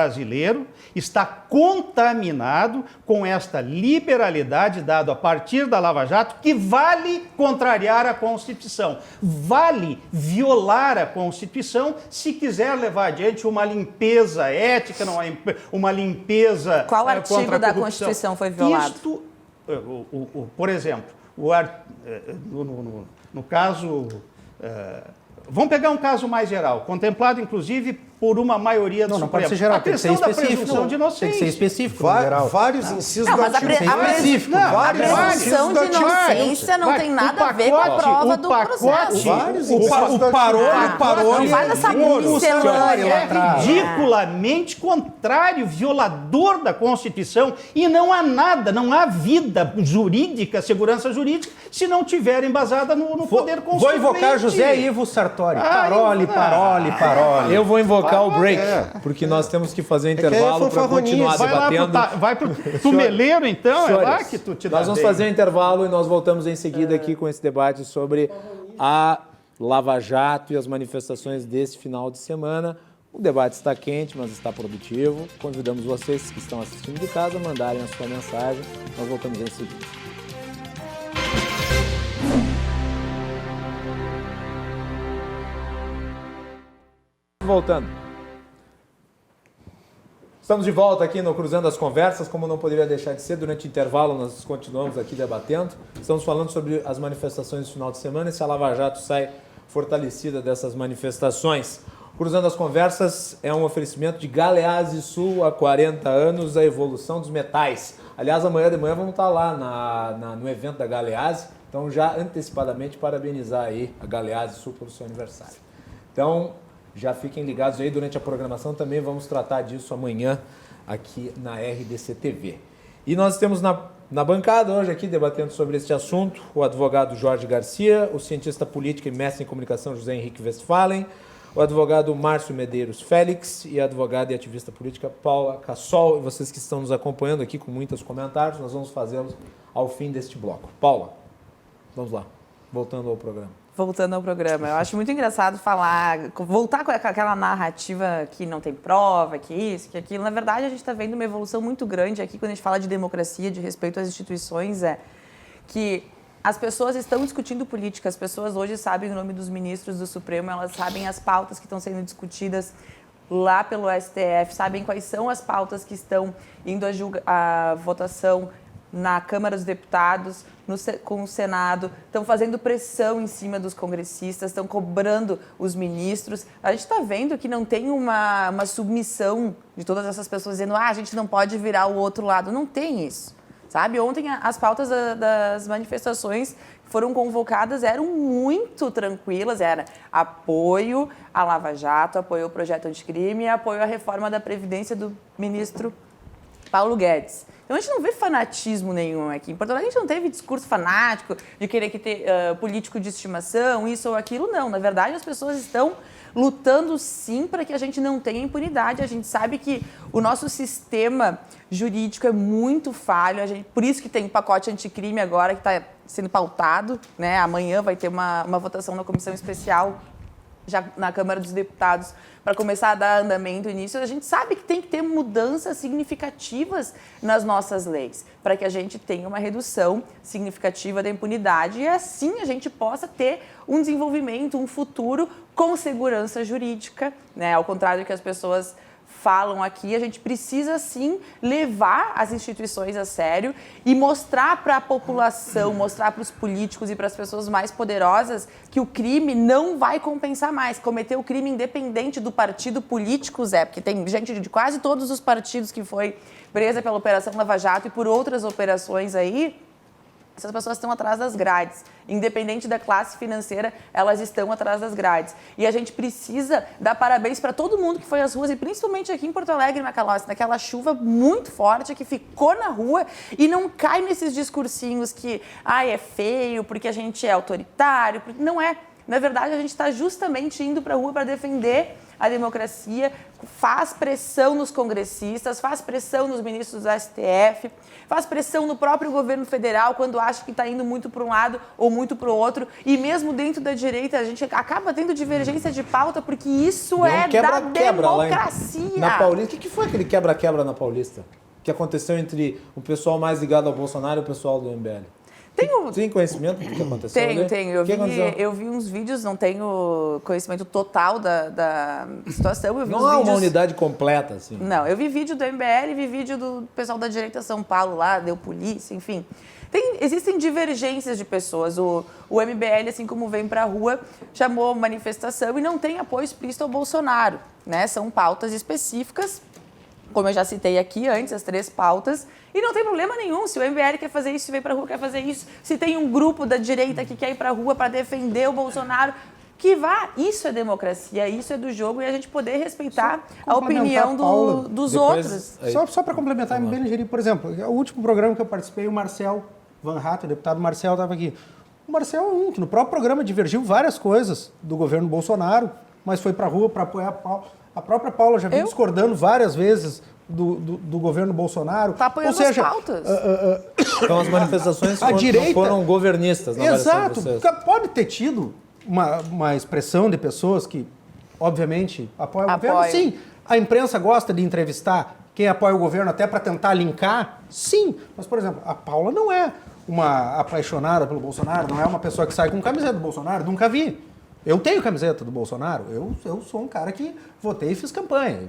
está contaminado com esta liberalidade dada a partir da Lava Jato, que vale contrariar a Constituição, vale violar a Constituição se quiser levar adiante uma limpeza ética, não uma limpeza Qual contra artigo a da corrupção. Constituição foi violado? Isto, por exemplo, no caso... Vamos pegar um caso mais geral, contemplado inclusive por uma maioria do Não Supremo. pode ser geral, a tem que ser questão da específico. presunção de inocência. Tem que ser específico, geral. Vários incisos Não, do mas a artigo específico. A presunção de inocência não tem nada a ver com a prova do processo. Vários O incisos do parou, artigo. ele parou. Não faz essa miscelânea. É ridiculamente contrário, violador da Constituição, e não há nada, não há vida jurídica, segurança jurídica, se não tiver embasada no poder constituinte. Vou invocar José Ivo Sartori. Parole. Eu vou invocar o break, porque nós temos que fazer intervalo para continuar debatendo. Vai pro tumeleiro, então, é lá que tu te dá Nós vamos bem. fazer intervalo e nós voltamos em seguida aqui com esse debate sobre a Lava Jato e as manifestações desse final de semana. O debate está quente, mas está produtivo. Convidamos vocês que estão assistindo de casa a mandarem a sua mensagem. Nós voltamos em seguida. Voltando. Estamos de volta aqui no Cruzando as Conversas, como não poderia deixar de ser, durante o intervalo nós continuamos aqui debatendo. Estamos falando sobre as manifestações do final de semana e se a Lava Jato sai fortalecida dessas manifestações. Cruzando as Conversas é um oferecimento de Galeazzi Sul, há 40 anos, a evolução dos metais. Aliás, amanhã de manhã vamos estar lá no evento da Galeazzi, então já antecipadamente parabenizar aí a Galeazzi Sul pelo seu aniversário. Então, já fiquem ligados aí, durante a programação também vamos tratar disso amanhã aqui na RDC TV. E nós temos na bancada hoje aqui, debatendo sobre este assunto, o advogado Jorge Garcia, o cientista político e mestre em comunicação José Henrique Westphalen, o advogado Márcio Medeiros Félix e a advogada e ativista política Paula Cassol. E vocês que estão nos acompanhando aqui com muitos comentários, nós vamos fazê-los ao fim deste bloco. Paula, vamos lá, voltando ao programa. Voltando ao programa, eu acho muito engraçado voltar com aquela narrativa que não tem prova, que isso, que aquilo. Na verdade, a gente está vendo uma evolução muito grande aqui quando a gente fala de democracia, de respeito às instituições, que as pessoas estão discutindo política, as pessoas hoje sabem o nome dos ministros do Supremo, elas sabem as pautas que estão sendo discutidas lá pelo STF, sabem quais são as pautas que estão indo à votação na Câmara dos Deputados, com o Senado, estão fazendo pressão em cima dos congressistas, estão cobrando os ministros. A gente está vendo que não tem uma submissão de todas essas pessoas dizendo a gente não pode virar o outro lado. Não tem isso, sabe? Ontem as pautas das manifestações que foram convocadas eram muito tranquilas, era apoio à Lava Jato, apoio ao projeto anticrime e apoio à reforma da Previdência do ministro Paulo Guedes. Então, a gente não vê fanatismo nenhum aqui. Em Porto Alegre, a gente não teve discurso fanático de querer ter político de estimação, isso ou aquilo, não. Na verdade, as pessoas estão lutando, sim, para que a gente não tenha impunidade. A gente sabe que o nosso sistema jurídico é muito falho, por isso que tem o pacote anticrime agora que está sendo pautado, né? Amanhã vai ter uma votação na comissão especial já na Câmara dos Deputados, para começar a dar andamento início. A gente sabe que tem que ter mudanças significativas nas nossas leis, para que a gente tenha uma redução significativa da impunidade e assim a gente possa ter um desenvolvimento, um futuro com segurança jurídica, né? Ao contrário do que as pessoas falam aqui, a gente precisa sim levar as instituições a sério e mostrar para a população, mostrar para os políticos e para as pessoas mais poderosas que o crime não vai compensar mais. Cometer o crime independente do partido político, Zé, porque tem gente de quase todos os partidos que foi presa pela Operação Lava Jato e por outras operações aí. Essas pessoas estão atrás das grades. Independente da classe financeira, elas estão atrás das grades. E a gente precisa dar parabéns para todo mundo que foi às ruas, e principalmente aqui em Porto Alegre, Macalossi, naquela chuva muito forte que ficou na rua e não cai nesses discursinhos que é feio, porque a gente é autoritário. Não é. Na verdade, a gente está justamente indo para a rua para defender a democracia, faz pressão nos congressistas, faz pressão nos ministros do STF, faz pressão no próprio governo federal quando acha que está indo muito para um lado ou muito para o outro. E mesmo dentro da direita, a gente acaba tendo divergência de pauta, porque isso é da democracia. Na Paulista, o que foi aquele quebra-quebra na Paulista? Que aconteceu entre o pessoal mais ligado ao Bolsonaro e o pessoal do MBL? Tem conhecimento do que aconteceu? Tenho. Eu vi uns vídeos, não tenho conhecimento total da situação. Não há uma unidade completa, assim. Não, eu vi vídeo do MBL, vi vídeo do pessoal da direita São Paulo lá, deu polícia, enfim. Existem divergências de pessoas. O MBL, assim como vem para a rua, chamou manifestação e não tem apoio explícito ao Bolsonaro, né? São pautas específicas, como eu já citei aqui antes, as 3 pautas, e não tem problema nenhum. Se o MBL quer fazer isso, se vem pra rua quer fazer isso, se tem um grupo da direita que quer ir pra rua para defender o Bolsonaro, que vá. Isso é democracia, isso é do jogo, e a gente poder respeitar a opinião dos outros. Só para complementar, bem ligeirinho, por exemplo, o último programa que eu participei, o Marcel Van Hatten, o deputado Marcel, estava aqui. O Marcel é um que no próprio programa divergiu várias coisas do governo Bolsonaro, mas foi pra rua para apoiar a Paula. A própria Paula já vem discordando várias vezes do governo Bolsonaro. Está apoiando as pautas. Então as manifestações direita, foram governistas. Exato. Pode ter tido uma expressão de pessoas que, obviamente, apoiam o governo. Sim, a imprensa gosta de entrevistar quem apoia o governo até para tentar linkar. Sim, mas, por exemplo, a Paula não é uma apaixonada pelo Bolsonaro, não é uma pessoa que sai com camiseta do Bolsonaro, nunca vi. Eu tenho camiseta do Bolsonaro, eu sou um cara que votei e fiz campanha.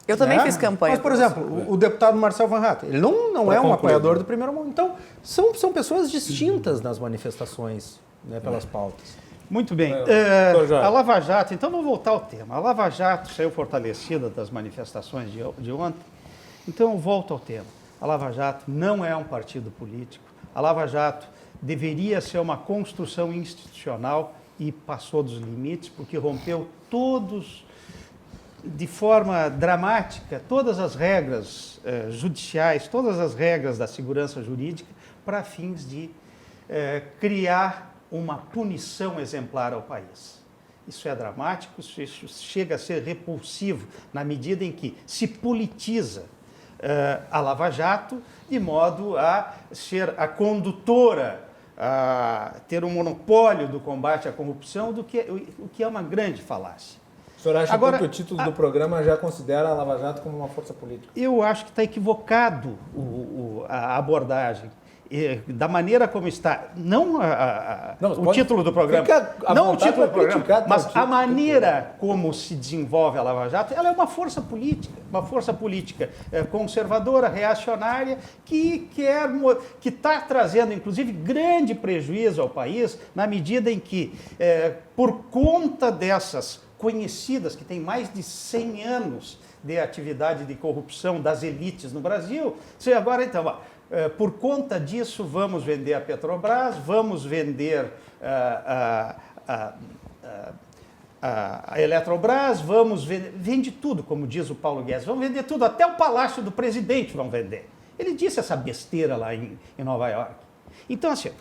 Eu também fiz campanha. Mas, por exemplo, o deputado Marcel Van Hatten, ele não é um apoiador do primeiro momento. Então, são pessoas distintas nas manifestações, né, pelas pautas. Muito bem. A Lava Jato, então vamos voltar ao tema. A Lava Jato saiu fortalecida das manifestações de ontem. Então eu volto ao tema. A Lava Jato não é um partido político. A Lava Jato deveria ser uma construção institucional e passou dos limites, porque rompeu de forma dramática, todas as regras judiciais, todas as regras da segurança jurídica, para fins de criar uma punição exemplar ao país. Isso é dramático, isso chega a ser repulsivo, na medida em que se politiza a Lava Jato, de modo a ser a condutora, a ter um monopólio do combate à corrupção, o que é uma grande falácia. O senhor acha que o título do programa já considera a Lava Jato como uma força política? Eu acho que está equivocado a abordagem. Da maneira como está, o título do programa, não o título do programa, mas a maneira como se desenvolve a Lava Jato, ela é uma força política conservadora, reacionária, que está trazendo, inclusive, grande prejuízo ao país, na medida em que, por conta dessas conhecidas, que têm mais de 100 anos de atividade de corrupção das elites no Brasil, agora então... Por conta disso, vamos vender a Petrobras, vamos vender a Eletrobras, vende tudo, como diz o Paulo Guedes, vamos vender tudo, até o Palácio do Presidente vão vender. Ele disse essa besteira lá em Nova York. Então, assim,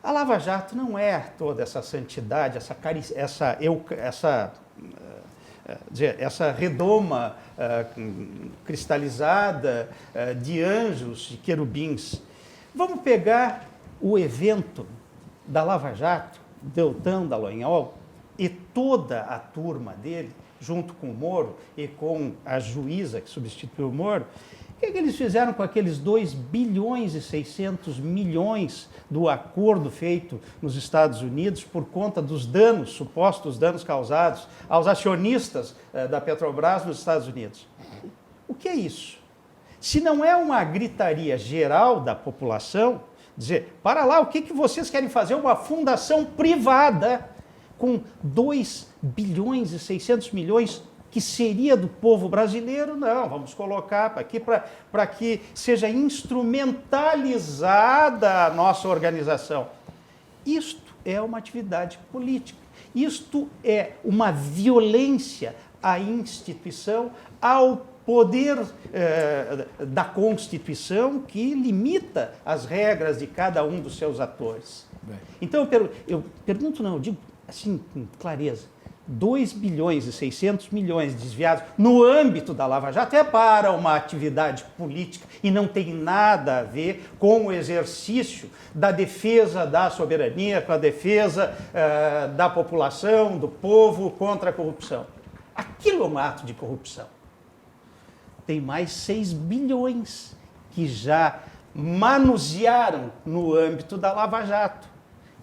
a Lava Jato não é toda essa santidade, essa redoma cristalizada de anjos, de querubins. Vamos pegar o evento da Lava Jato, Deltan Dallagnol e toda a turma dele, junto com o Moro e com a juíza que substituiu o Moro. O que eles fizeram com aqueles 2 bilhões e 600 milhões do acordo feito nos Estados Unidos por conta dos danos, supostos danos causados aos acionistas da Petrobras nos Estados Unidos? O que é isso? Se não é uma gritaria geral da população, dizer, para lá, o que vocês querem fazer? Uma fundação privada com 2 bilhões e 600 milhões que seria do povo brasileiro? Não, vamos colocar aqui para que seja instrumentalizada a nossa organização. Isto é uma atividade política. Isto é uma violência à instituição, ao poder da Constituição que limita as regras de cada um dos seus atores. Então, eu digo assim com clareza, 2 bilhões e 600 milhões desviados no âmbito da Lava Jato é para uma atividade política e não tem nada a ver com o exercício da defesa da soberania, com a defesa da população, do povo contra a corrupção. Aquilo é um ato de corrupção. Tem mais 6 bilhões que já manusearam no âmbito da Lava Jato.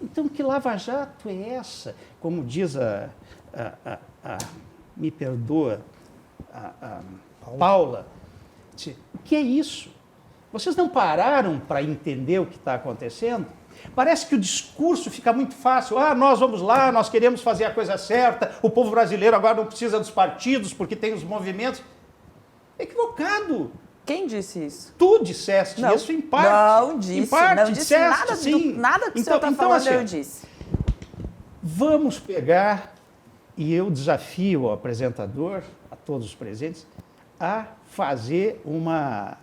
Então, que Lava Jato é essa? Como diz me perdoa, Paula, o que é isso? Vocês não pararam para entender o que está acontecendo? Parece que o discurso fica muito fácil. Nós vamos lá, nós queremos fazer a coisa certa, o povo brasileiro agora não precisa dos partidos porque tem os movimentos. Equivocado. Quem disse isso? Tu disseste isso em parte. Não disse. Em parte, não disse disseste, sim. Nada que o senhor está falando, assim, eu disse. Vamos pegar, e eu desafio o apresentador, a todos os presentes, a fazer uma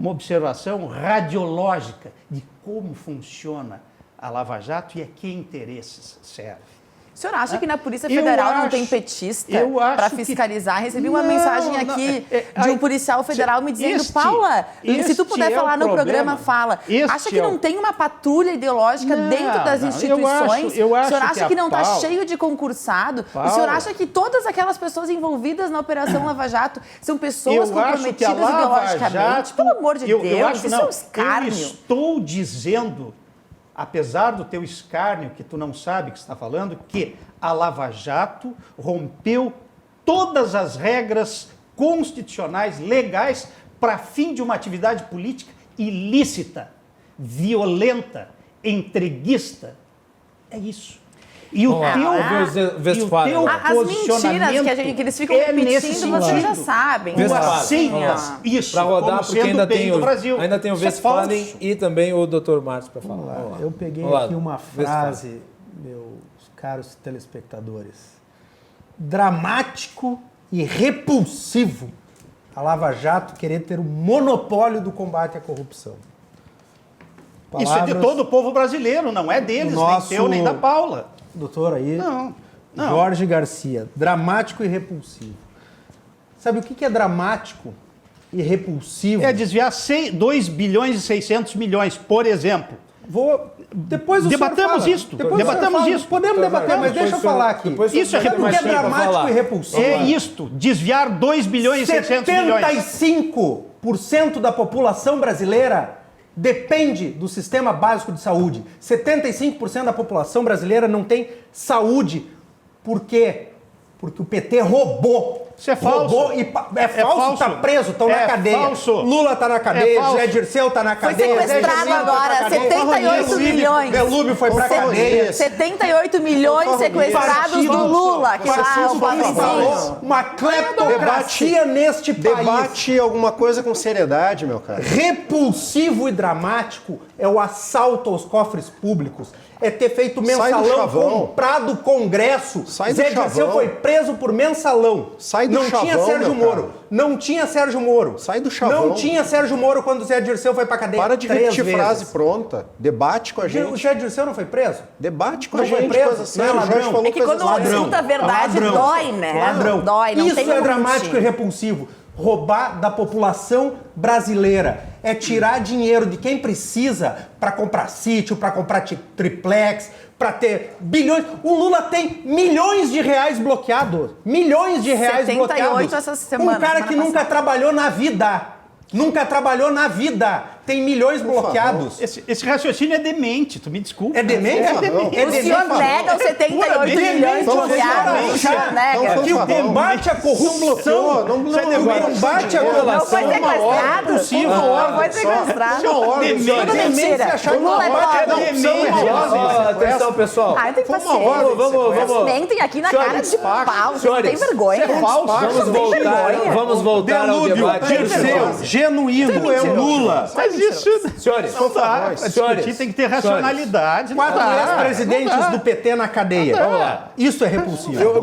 observação radiológica de como funciona a Lava Jato e a que interesses serve. O senhor acha que na Polícia Federal não tem petista para fiscalizar? Recebi uma mensagem aqui de um policial federal me dizendo, Paula, se tu puder falar no programa, fala. Acha que não tem uma patrulha ideológica dentro das instituições? O senhor acha que não está cheio de concursado? O senhor acha que todas aquelas pessoas envolvidas na Operação Lava Jato são pessoas comprometidas ideologicamente? Pelo amor de Deus, isso é um escárnio. Eu estou dizendo, apesar do teu escárnio, que tu não sabe o que está falando, que a Lava Jato rompeu todas as regras constitucionais, legais, para fim de uma atividade política ilícita, violenta, entreguista. É isso. E o teu posicionamento as mentiras que eles ficam repetindo, vocês já sabem. Isso, para rodar, porque ainda tem o Westphalen e também o Dr. Márcio para falar. Eu peguei aqui uma frase, meus caros telespectadores. Dramático e repulsivo a Lava Jato querer ter o monopólio do combate à corrupção. Isso é de todo o povo brasileiro, não é deles, nem teu, nem da Paula. Doutor aí, não. Jorge Garcia, dramático e repulsivo. Sabe o que é dramático e repulsivo? É desviar 2 bilhões e 600 milhões, por exemplo. Depois debatamos isso. Podemos debater, mas deixa eu falar aqui. Isso é repulsivo. É dramático e repulsivo. É isto, desviar 2 bilhões e 600 milhões. 75% da população brasileira depende do sistema básico de saúde. 75% da população brasileira não tem saúde. Por quê? Porque o PT roubou. Isso é falso. É falso, tá preso, estão na cadeia. Falso. Lula tá na cadeia, Zé Dirceu tá na cadeia. Foi sequestrado agora, 78 milhões. Delúbio foi pra cadeia. 78 milhões sequestrados do Lula, que lá o Patricinho. Uma cleptocracia neste país. Debate alguma coisa com seriedade, meu cara. Repulsivo e dramático é o assalto aos cofres públicos. É ter feito mensalão, comprado Congresso. Zé Dirceu foi preso por mensalão. Não tinha Sérgio Moro. Não tinha Sérgio Moro. Sai do chavão. Não tinha Sérgio Moro quando o Zé Dirceu foi pra cadeia. Para de repetir frase pronta. Debate com a gente. O Zé Dirceu não foi preso? Debate com a gente. Não foi preso? Sério, o Jorge falou é que quando não escuta a verdade, dói, né? Ladrão. Dói, não isso tem é dramático e repulsivo. Roubar da população brasileira. É tirar dinheiro de quem precisa para comprar sítio, para comprar triplex, para ter bilhões. O Lula tem milhões de reais bloqueados. Milhões de reais 78 bloquados. essa semana, Um cara que nunca passada. trabalhou na vida. Nunca trabalhou na vida. Tem milhões bloqueados. Esse raciocínio é demente, tu me desculpa. É demente? É demente. É O senhor nega os 78 milhões bloqueados. O senhor nega. Que o combate à corrupção. Não O combate à corrupção. Não foi sequestrado. Não foi sequestrado. Demência Mentira. achar O Lula é pobre. Atenção, pessoal. Ai, tem Foi uma paciência. ordem. Vamos. Vocês mentem aqui na cara de pau. Vocês não têm vergonha. Vamos voltar ao debate. Dirceu, genuíno, é o Lula. Mas isso Senhores, não dá. Pra senhores, discutir tem que ter racionalidade. 4 ex-presidentes do PT na cadeia. Vamos lá. Isso é repulsivo. Eu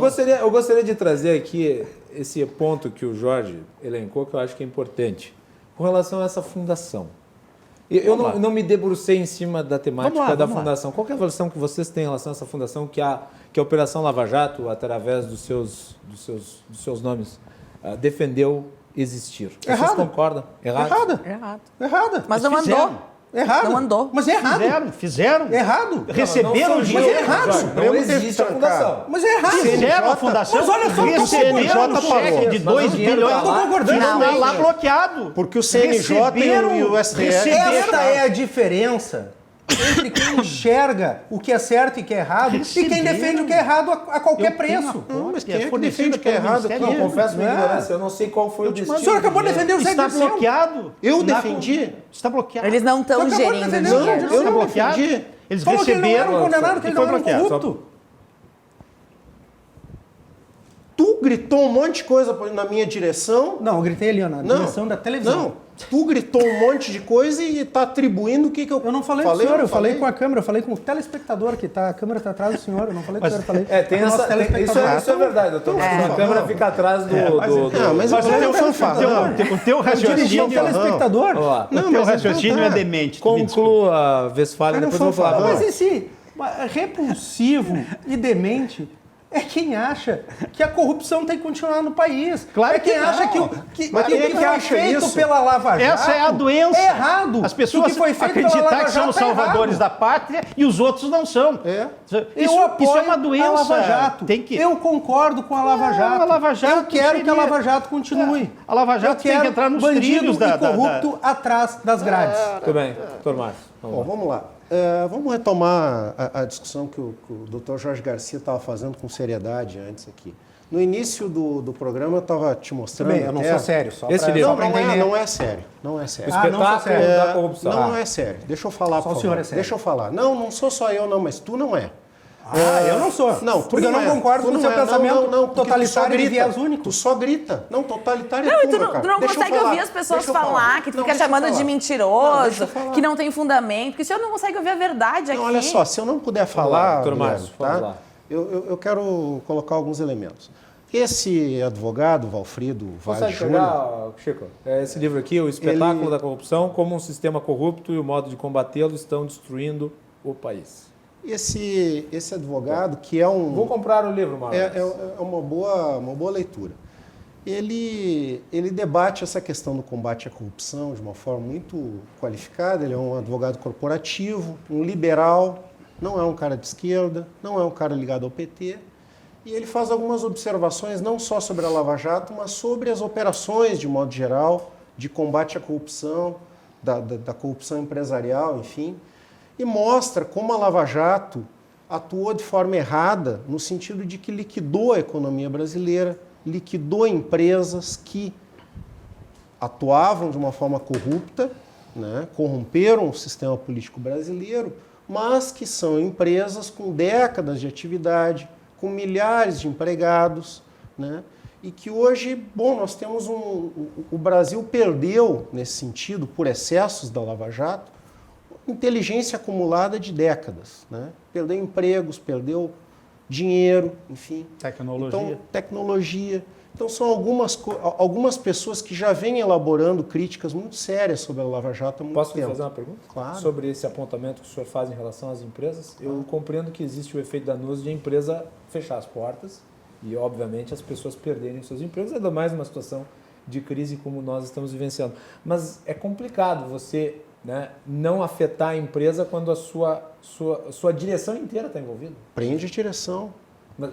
gostaria de trazer aqui esse ponto que o Jorge elencou, que eu acho que é importante, com relação a essa fundação. Eu não me debrucei em cima da temática da fundação. Qual que é a avaliação que vocês têm em relação a essa fundação que a Operação Lava Jato, através dos seus nomes, defendeu existir? Vocês Errado. concordam? Errado? Errada. Mas não andou. Errado. Não andou. Mas é errado. Fizeram. Errado. Receberam Não, dinheiro. Mas é errado. Não existe a fundação. Mas é errado. Fizeram a fundação. Mas olha só, receberam um cheque de 2 bilhões. Eu tô concordando. Não, Não. lá bloqueado. Porque o CNJ e o STF... Esta é a diferença entre quem enxerga o que é certo e o que é errado e quem defende o que é errado a qualquer preço. Não, mas quem é que defende o que é errado aqui? Não, confesso minha ignorância, eu não sei qual foi o destino. O senhor acabou de defender o Zé Está Dirceu. bloqueado. Eu defendi? Está bloqueado. Eles não estão Você acabou de gerindo defender o dinheiro. Dirceu. Eu não bloqueado. defendi. Eles Falou que ele não era receberam. um condenado, que ele Foi não era um bloqueado. corrupto. Tu gritou um monte de coisa na minha direção. Não, eu gritei ali, ó, na Não. direção da televisão. Não. Tu gritou um monte de coisa e tá atribuindo o que eu Eu não falei com o senhor, eu falei com a câmera, eu falei com o telespectador que tá, a câmera está atrás do senhor, eu não falei com o senhor, eu falei Tem com o nosso essa, telespectador. isso é verdade, doutor. A câmera fica atrás do... Não, mas Mas eu o teu fanfarrão. teu Eu dirigi ao raciocínio, telespectador. Ó, o teu raciocínio é demente. tu me desculpa. conclua, Westphalen, depois eu vou falar. Mas esse repulsivo e demente é quem acha que a corrupção tem que continuar no país. Claro é quem que não. acha que o Mas que quem é que foi acha feito isso? pela Lava Jato Essa é a doença. é errado. As O pessoas que foi feito pela acreditar Lava que são Jato os é salvadores errado. da pátria e os outros não são. É. Eu apoio isso é uma doença. a Lava Jato. Tem que... Eu concordo com a Lava Jato. a Lava Jato eu quero que a seria- Lava Jato continue. A Lava Jato eu tem quero que entrar nos bandido trilhos e corrupto atrás das grades. Tudo bem, doutor Márcio. Bom, vamos lá. Vamos retomar a discussão que o Dr. Jorge Garcia estava fazendo com seriedade antes aqui. No início do programa eu estava te mostrando... Bem, eu não até- sou sério, só Esse pra, livro. só pra entender. Não é sério. Não é sério. O Ah, não sou espetáculo sério. da corrupção. Não é sério. Deixa eu falar, Só por o senhor favor. é sério. Deixa eu falar. Não sou só eu, não, mas tu não é. Eu não sou. Não, tu porque eu não é. concordo Tu com o não seu é. pensamento porque tu só totalitário de grita. viés único. Tu só grita. Não, totalitário Não, é e tu tua, não, cara. tu não Deixa eu consegue falar. ouvir as pessoas Deixa eu falar, que tu Não, fica deixa eu chamando de falar. Não, mentiroso, deixa eu falar. que não tem fundamento, porque o senhor não consegue ouvir a verdade aqui. Não, olha só, se eu não puder falar, doutor Guilherme, Márcio, vamos lá. Eu quero colocar alguns elementos. Esse advogado, Valfrido Vaz Consegue Júnior, pegar, Chico? Esse livro aqui, O Espetáculo da Corrupção, como um sistema corrupto e o modo de combatê-lo estão destruindo o país. esse advogado, que é Vou comprar o livro, Márcio. é uma boa leitura. Ele debate essa questão do combate à corrupção de uma forma muito qualificada. Ele é um advogado corporativo, um liberal, não é um cara de esquerda, não é um cara ligado ao PT. E ele faz algumas observações não só sobre a Lava Jato, mas sobre as operações de modo geral, de combate à corrupção, da corrupção empresarial, enfim, e mostra como a Lava Jato atuou de forma errada, no sentido de que liquidou a economia brasileira, liquidou empresas que atuavam de uma forma corrupta, né, corromperam o sistema político brasileiro, mas que são empresas com décadas de atividade, com milhares de empregados, né? E que hoje, bom, nós temos o Brasil perdeu, nesse sentido, por excessos da Lava Jato, inteligência acumulada de décadas, né? Perdeu empregos, perdeu dinheiro, enfim. Tecnologia. Então, tecnologia. Então, são algumas pessoas que já vêm elaborando críticas muito sérias sobre a Lava Jato há muito Posso lhe tempo. fazer uma pergunta? Claro. Sobre esse apontamento que o senhor faz em relação às empresas. Eu compreendo que existe o efeito danoso de a empresa fechar as portas e, obviamente, as pessoas perderem os seus empregos, ainda mais numa situação de crise como nós estamos vivenciando. Mas é complicado você né, não afetar a empresa quando a sua direção inteira está envolvida? Prende a direção.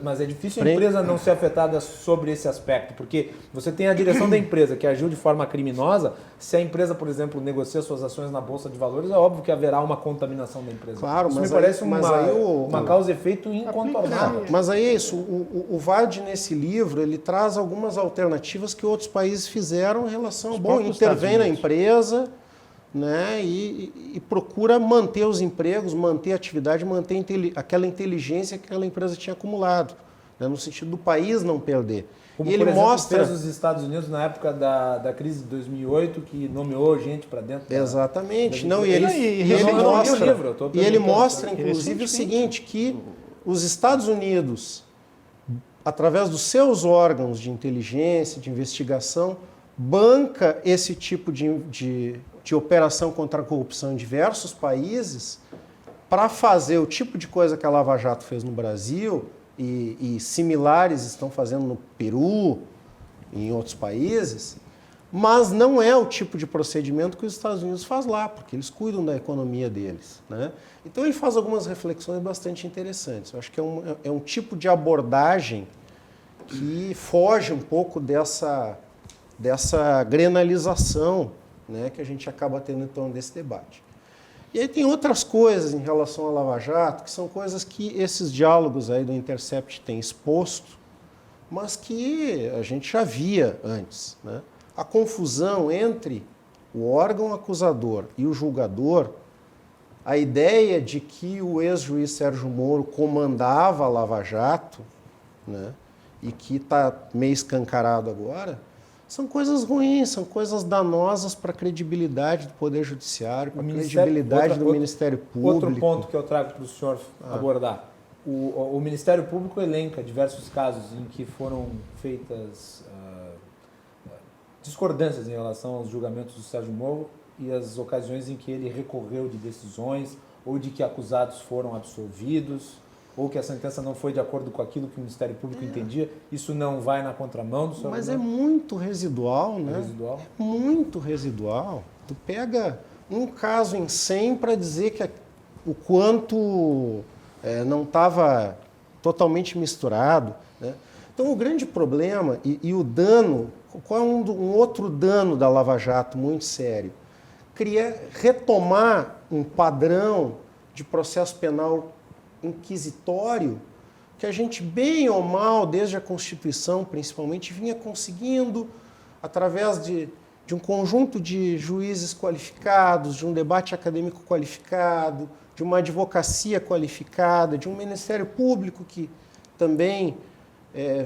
Mas é difícil a empresa não ser afetada sobre esse aspecto, porque você tem a direção da empresa que agiu de forma criminosa. Se a empresa, por exemplo, negocia suas ações na Bolsa de Valores, é óbvio que haverá uma contaminação da empresa. Claro, isso mas me parece aí uma causa e efeito incontornável. Mas aí é isso, o VAD nesse livro, ele traz algumas alternativas que outros países fizeram em relação ao intervém na empresa, né, e procura manter os empregos, manter a atividade, manter aquela inteligência que aquela empresa tinha acumulado, né, no sentido do país não perder. Como, e ele por exemplo, mostra fez os Estados Unidos na época da crise de 2008, que nomeou gente para dentro. Exatamente. E ele mostra, inclusive, o seguinte, que os Estados Unidos, através dos seus órgãos de inteligência, de investigação, banca esse tipo de operação contra a corrupção em diversos países para fazer o tipo de coisa que a Lava Jato fez no Brasil e similares estão fazendo no Peru e em outros países, mas não é o tipo de procedimento que os Estados Unidos faz lá, porque eles cuidam da economia deles, né? Então ele faz algumas reflexões bastante interessantes. Eu acho que é um tipo de abordagem que foge um pouco dessa grenalização, né, que a gente acaba tendo em torno desse debate. E aí tem outras coisas em relação à Lava Jato, que são coisas que esses diálogos aí do Intercept têm exposto, mas que a gente já via antes, né? A confusão entre o órgão acusador e o julgador, a ideia de que o ex-juiz Sérgio Moro comandava a Lava Jato, né, e que está meio escancarado agora, são coisas ruins, são coisas danosas para a credibilidade do Poder Judiciário, para a credibilidade do Ministério Público. Outro ponto que eu trago para o senhor abordar. O Ministério Público elenca diversos casos em que foram feitas discordâncias em relação aos julgamentos do Sérgio Moro e as ocasiões em que ele recorreu de decisões ou de que acusados foram absolvidos, ou que a sentença não foi de acordo com aquilo que o Ministério Público entendia. Isso não vai na contramão do senhor? Mas é muito residual, né? Residual? É muito residual. Tu pega um caso em 100 para dizer que o quanto não estava totalmente misturado, né? Então o grande problema e o dano, qual é um outro dano da Lava Jato muito sério? Retomar um padrão de processo penal inquisitório que a gente, bem ou mal, desde a Constituição principalmente, vinha conseguindo, através de um conjunto de juízes qualificados, de um debate acadêmico qualificado, de uma advocacia qualificada, de um Ministério Público que também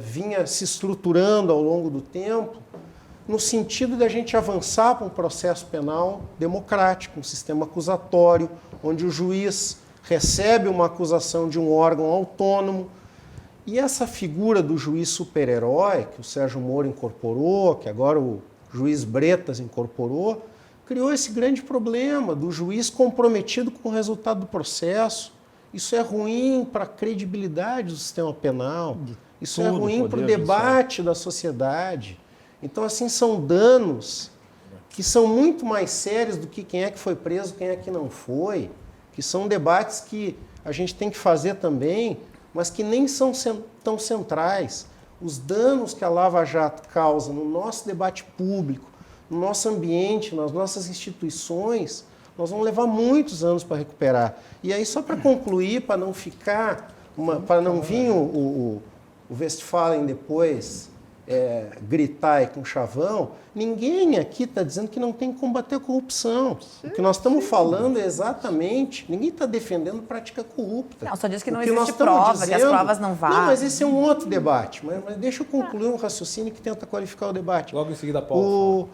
vinha se estruturando ao longo do tempo, no sentido de a gente avançar para um processo penal democrático, um sistema acusatório, onde o juiz recebe uma acusação de um órgão autônomo. E essa figura do juiz super-herói, que o Sérgio Moro incorporou, que agora o juiz Bretas incorporou, criou esse grande problema do juiz comprometido com o resultado do processo. Isso é ruim para a credibilidade do sistema penal, isso é ruim para o debate da sociedade. Então, assim, são danos que são muito mais sérios do que quem é que foi preso, quem é que não foi, que são debates que a gente tem que fazer também, mas que nem são tão centrais. Os danos que a Lava Jato causa no nosso debate público, no nosso ambiente, nas nossas instituições, nós vamos levar muitos anos para recuperar. E aí, só para concluir, para não ficar, para não vir o Westphalen depois gritar aí com chavão, ninguém aqui está dizendo que não tem que combater a corrupção. O que nós estamos falando é exatamente, ninguém está defendendo prática corrupta. Não, só diz que não existe prova, que as provas não valem. Não, mas esse é um outro debate. Mas deixa eu concluir um raciocínio que tenta qualificar o debate. Logo em seguida, Paulo.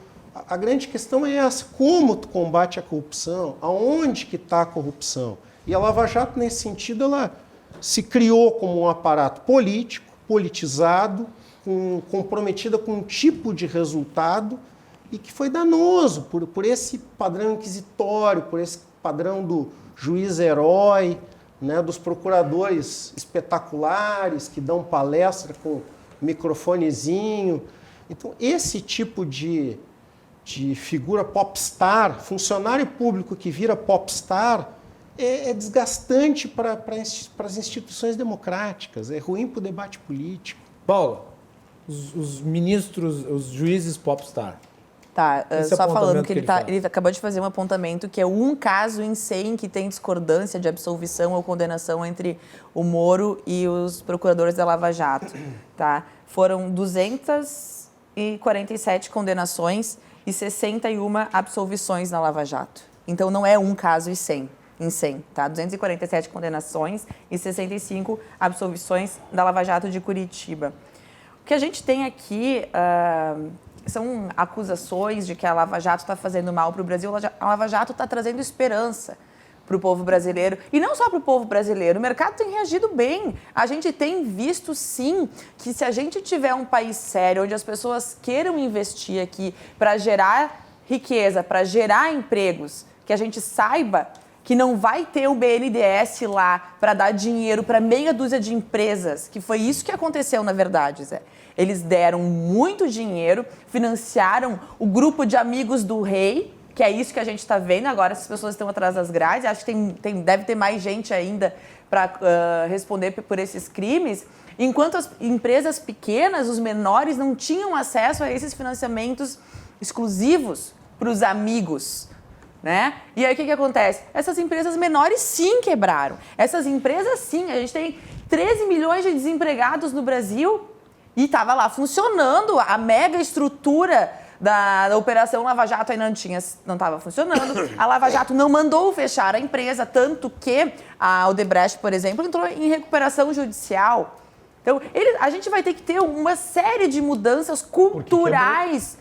A grande questão é essa: como tu combate a corrupção? Aonde que está a corrupção? E a Lava Jato, nesse sentido, ela se criou como um aparato político, politizado, comprometida com um tipo de resultado e que foi danoso por esse padrão inquisitório, por esse padrão do juiz herói, né, dos procuradores espetaculares que dão palestra com microfonezinho. Então, esse tipo de de figura popstar, funcionário público que vira popstar, é desgastante para as instituições democráticas, é ruim para o debate político. Paulo, os ministros, os juízes popstar. Tá, só falando que ele acabou de fazer um apontamento que é um caso em 100 que tem discordância de absolvição ou condenação entre o Moro e os procuradores da Lava Jato. Tá? Foram 247 condenações e 61 absolvições na Lava Jato. Então não é um caso em 100, tá? 247 condenações e 65 absolvições da Lava Jato de Curitiba. O que a gente tem aqui são acusações de que a Lava Jato está fazendo mal para o Brasil. A Lava Jato está trazendo esperança para o povo brasileiro. E não só para o povo brasileiro, o mercado tem reagido bem. A gente tem visto, sim, que se a gente tiver um país sério, onde as pessoas queiram investir aqui para gerar riqueza, para gerar empregos, que a gente saiba que não vai ter o BNDES lá para dar dinheiro para meia dúzia de empresas, que foi isso que aconteceu, na verdade, Zé. Eles deram muito dinheiro, financiaram o grupo de amigos do rei, que é isso que a gente está vendo agora, essas pessoas estão atrás das grades, acho que deve ter mais gente ainda para responder por esses crimes, enquanto as empresas pequenas, os menores, não tinham acesso a esses financiamentos exclusivos para os amigos. Né? E aí o que acontece? Essas empresas menores sim quebraram. Essas empresas sim, a gente tem 13 milhões de desempregados no Brasil e estava lá funcionando a mega estrutura da Operação Lava Jato, aí não estava funcionando. A Lava Jato não mandou fechar a empresa, tanto que a Odebrecht, por exemplo, entrou em recuperação judicial. Então, a gente vai ter que ter uma série de mudanças culturais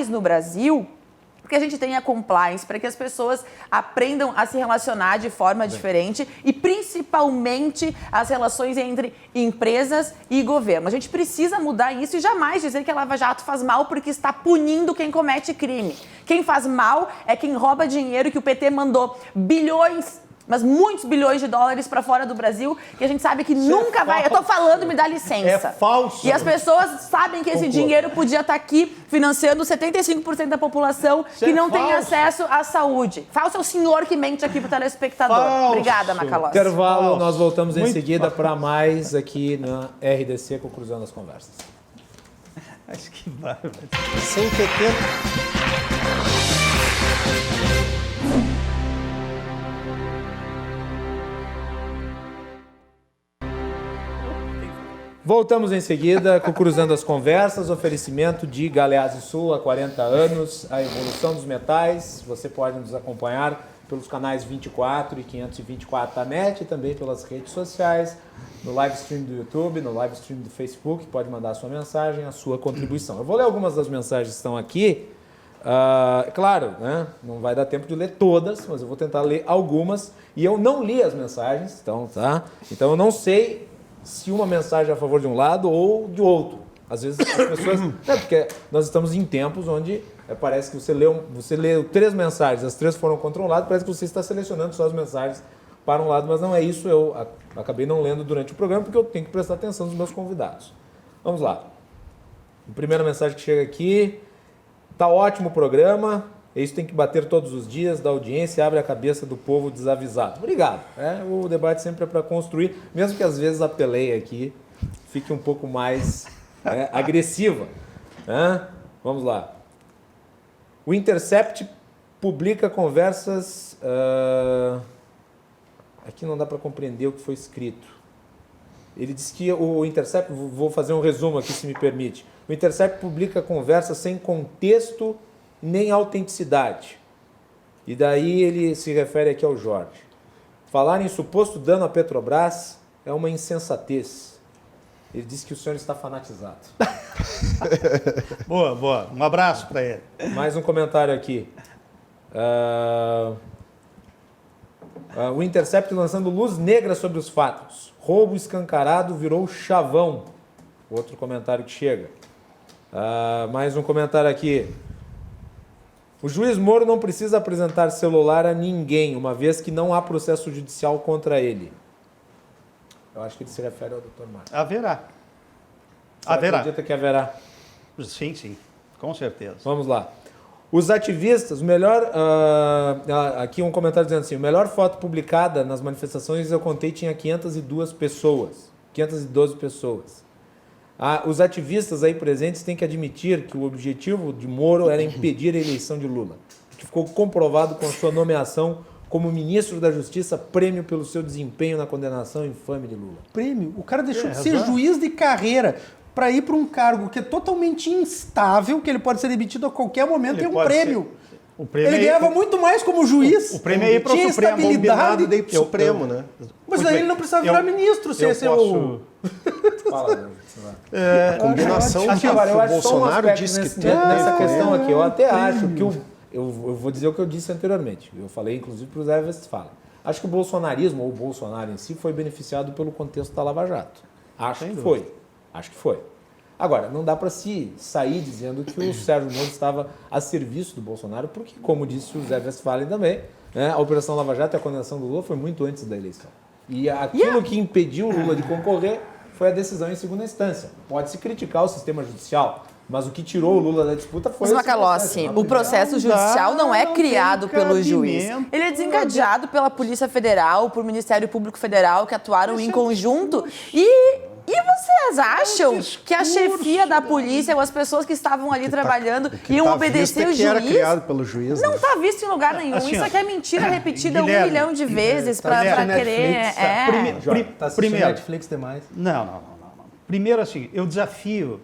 no Brasil, porque a gente tenha compliance, para que as pessoas aprendam a se relacionar de forma diferente e, principalmente, as relações entre empresas e governo. A gente precisa mudar isso e jamais dizer que a Lava Jato faz mal porque está punindo quem comete crime. Quem faz mal é quem rouba dinheiro que o PT mandou bilhões, mas muitos bilhões de dólares para fora do Brasil, que a gente sabe que nunca vai... Eu tô falando, me dá licença. É falso. E as pessoas sabem que esse dinheiro podia estar aqui financiando 75% da população que não tem acesso à saúde. Falso é o senhor que mente aqui pro telespectador. Falso. Obrigada, Macalossi. Intervalo, nós voltamos em seguida para mais aqui na RDC com Cruzando as Conversas. Acho que bárbaro. 170. Voltamos em seguida com Cruzando as Conversas, oferecimento de Galeazzi Sul há 40 anos, a evolução dos metais. Você pode nos acompanhar pelos canais 24 e 524 da NET e também pelas redes sociais, no live stream do YouTube, no live stream do Facebook. Pode mandar a sua mensagem, a sua contribuição. Eu vou ler algumas das mensagens que estão aqui. Claro, né? Não vai dar tempo de ler todas, mas eu vou tentar ler algumas. E eu não li as mensagens, então eu não sei se uma mensagem é a favor de um lado ou de outro. Às vezes as pessoas... porque nós estamos em tempos onde parece que você leu 3 mensagens, as 3 foram contra um lado, parece que você está selecionando só as mensagens para um lado, mas não é isso. Eu acabei não lendo durante o programa porque eu tenho que prestar atenção nos meus convidados. Vamos lá. A primeira mensagem que chega aqui: tá ótimo o programa, isso tem que bater todos os dias, da audiência, abre a cabeça do povo desavisado. Obrigado. O debate sempre é para construir, mesmo que às vezes a peleia aqui fique um pouco mais agressiva. Vamos lá. O Intercept publica conversas... Aqui não dá para compreender o que foi escrito. Ele diz que o Intercept... Vou fazer um resumo aqui, se me permite. O Intercept publica conversas sem contexto nem autenticidade. E daí ele se refere aqui ao Jorge. Falar em suposto dano à Petrobras é uma insensatez. Ele diz que o senhor está fanatizado. Boa. Um abraço para ele. Mais um comentário aqui. O Intercept lançando luz negra sobre os fatos. Roubo escancarado virou chavão. Outro comentário que chega. Mais um comentário aqui. O juiz Moro não precisa apresentar celular a ninguém, uma vez que não há processo judicial contra ele. Eu acho que ele se refere ao Dr. Marcos. Haverá. Você acredita que haverá? Sim, com certeza. Vamos lá. Os ativistas, o melhor... aqui um comentário dizendo assim, a melhor foto publicada nas manifestações, eu contei, tinha 502 pessoas. 512 pessoas. Os ativistas aí presentes têm que admitir que o objetivo de Moro era impedir a eleição de Lula, que ficou comprovado com a sua nomeação como ministro da Justiça, prêmio pelo seu desempenho na condenação infame de Lula. Prêmio? O cara deixou de ser juiz de carreira para ir para um cargo que é totalmente instável, que ele pode ser demitido a qualquer momento, e um prêmio. O prêmio ele ganhava muito mais como juiz. O prêmio é ir para o Supremo. Combinado daí para o Supremo, né? Mas daí ele não precisava virar ministro, se esse é o... Fala, combinação que o Bolsonaro disse que tem nessa questão aqui. Eu até acho que eu vou dizer o que eu disse anteriormente. Eu falei, inclusive, para o Zé Westphalen. Acho que o bolsonarismo, ou o Bolsonaro em si, foi beneficiado pelo contexto da Lava Jato. Acho que foi. Agora, não dá para se sair dizendo que o Sérgio Moro estava a serviço do Bolsonaro, porque, como disse o Zé Westphalen também, né, a Operação Lava Jato e a condenação do Lula foi muito antes da eleição. E aquilo que impediu o Lula de concorrer foi a decisão em segunda instância. Pode-se criticar o sistema judicial, mas o que tirou o Lula da disputa foi... Mas, Macalossi, o processo judicial não é criado pelo juiz. Ele é desencadeado pela Polícia Federal, por Ministério Público Federal, que atuaram em conjunto. E vocês acham que a chefia da polícia ou as pessoas que estavam ali trabalhando iam obedecer o juiz? Era criado pelo juiz. Não está visto em lugar nenhum. Assim, isso aqui é mentira repetida 1 milhão de vezes para querer... Tá assistindo Netflix demais. Não. Primeiro, assim, eu desafio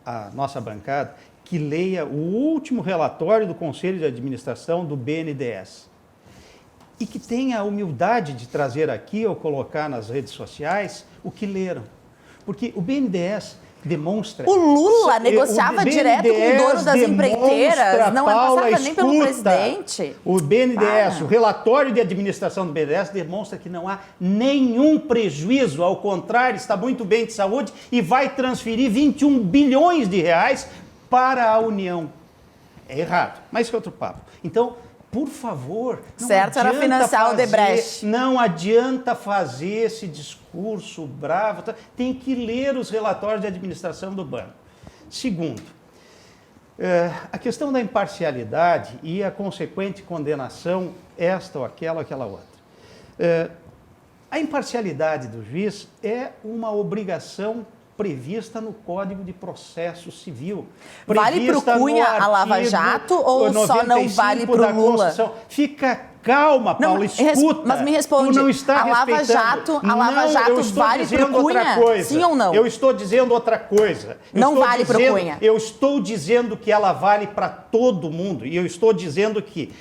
a nossa bancada que leia o último relatório do Conselho de Administração do BNDES e que tenha a humildade de trazer aqui ou colocar nas redes sociais o que leram. Porque o BNDES demonstra... O Lula negociava direto com o dono das empreiteiras, não passava nem pelo presidente. O BNDES, o relatório de administração do BNDES demonstra que não há nenhum prejuízo, ao contrário, está muito bem de saúde e vai transferir 21 bilhões de reais para a União. É errado, mas isso é outro papo. Então, por favor, certo, era financiar o Odebrecht. Não adianta fazer esse discurso bravo. Tem que ler os relatórios de administração do banco. Segundo, a questão da imparcialidade e a consequente condenação, esta ou aquela outra. A imparcialidade do juiz é uma obrigação prevista no Código de Processo Civil. Vale para o Cunha a Lava Jato ou só não vale para o Lula? Fica calma, Paulo, escuta. Mas me responde, tu não está a Lava Jato vale para o Cunha? Sim ou não? Eu estou dizendo outra coisa. Não vale para o Cunha. Eu estou dizendo que ela vale para todo mundo. E eu estou dizendo que...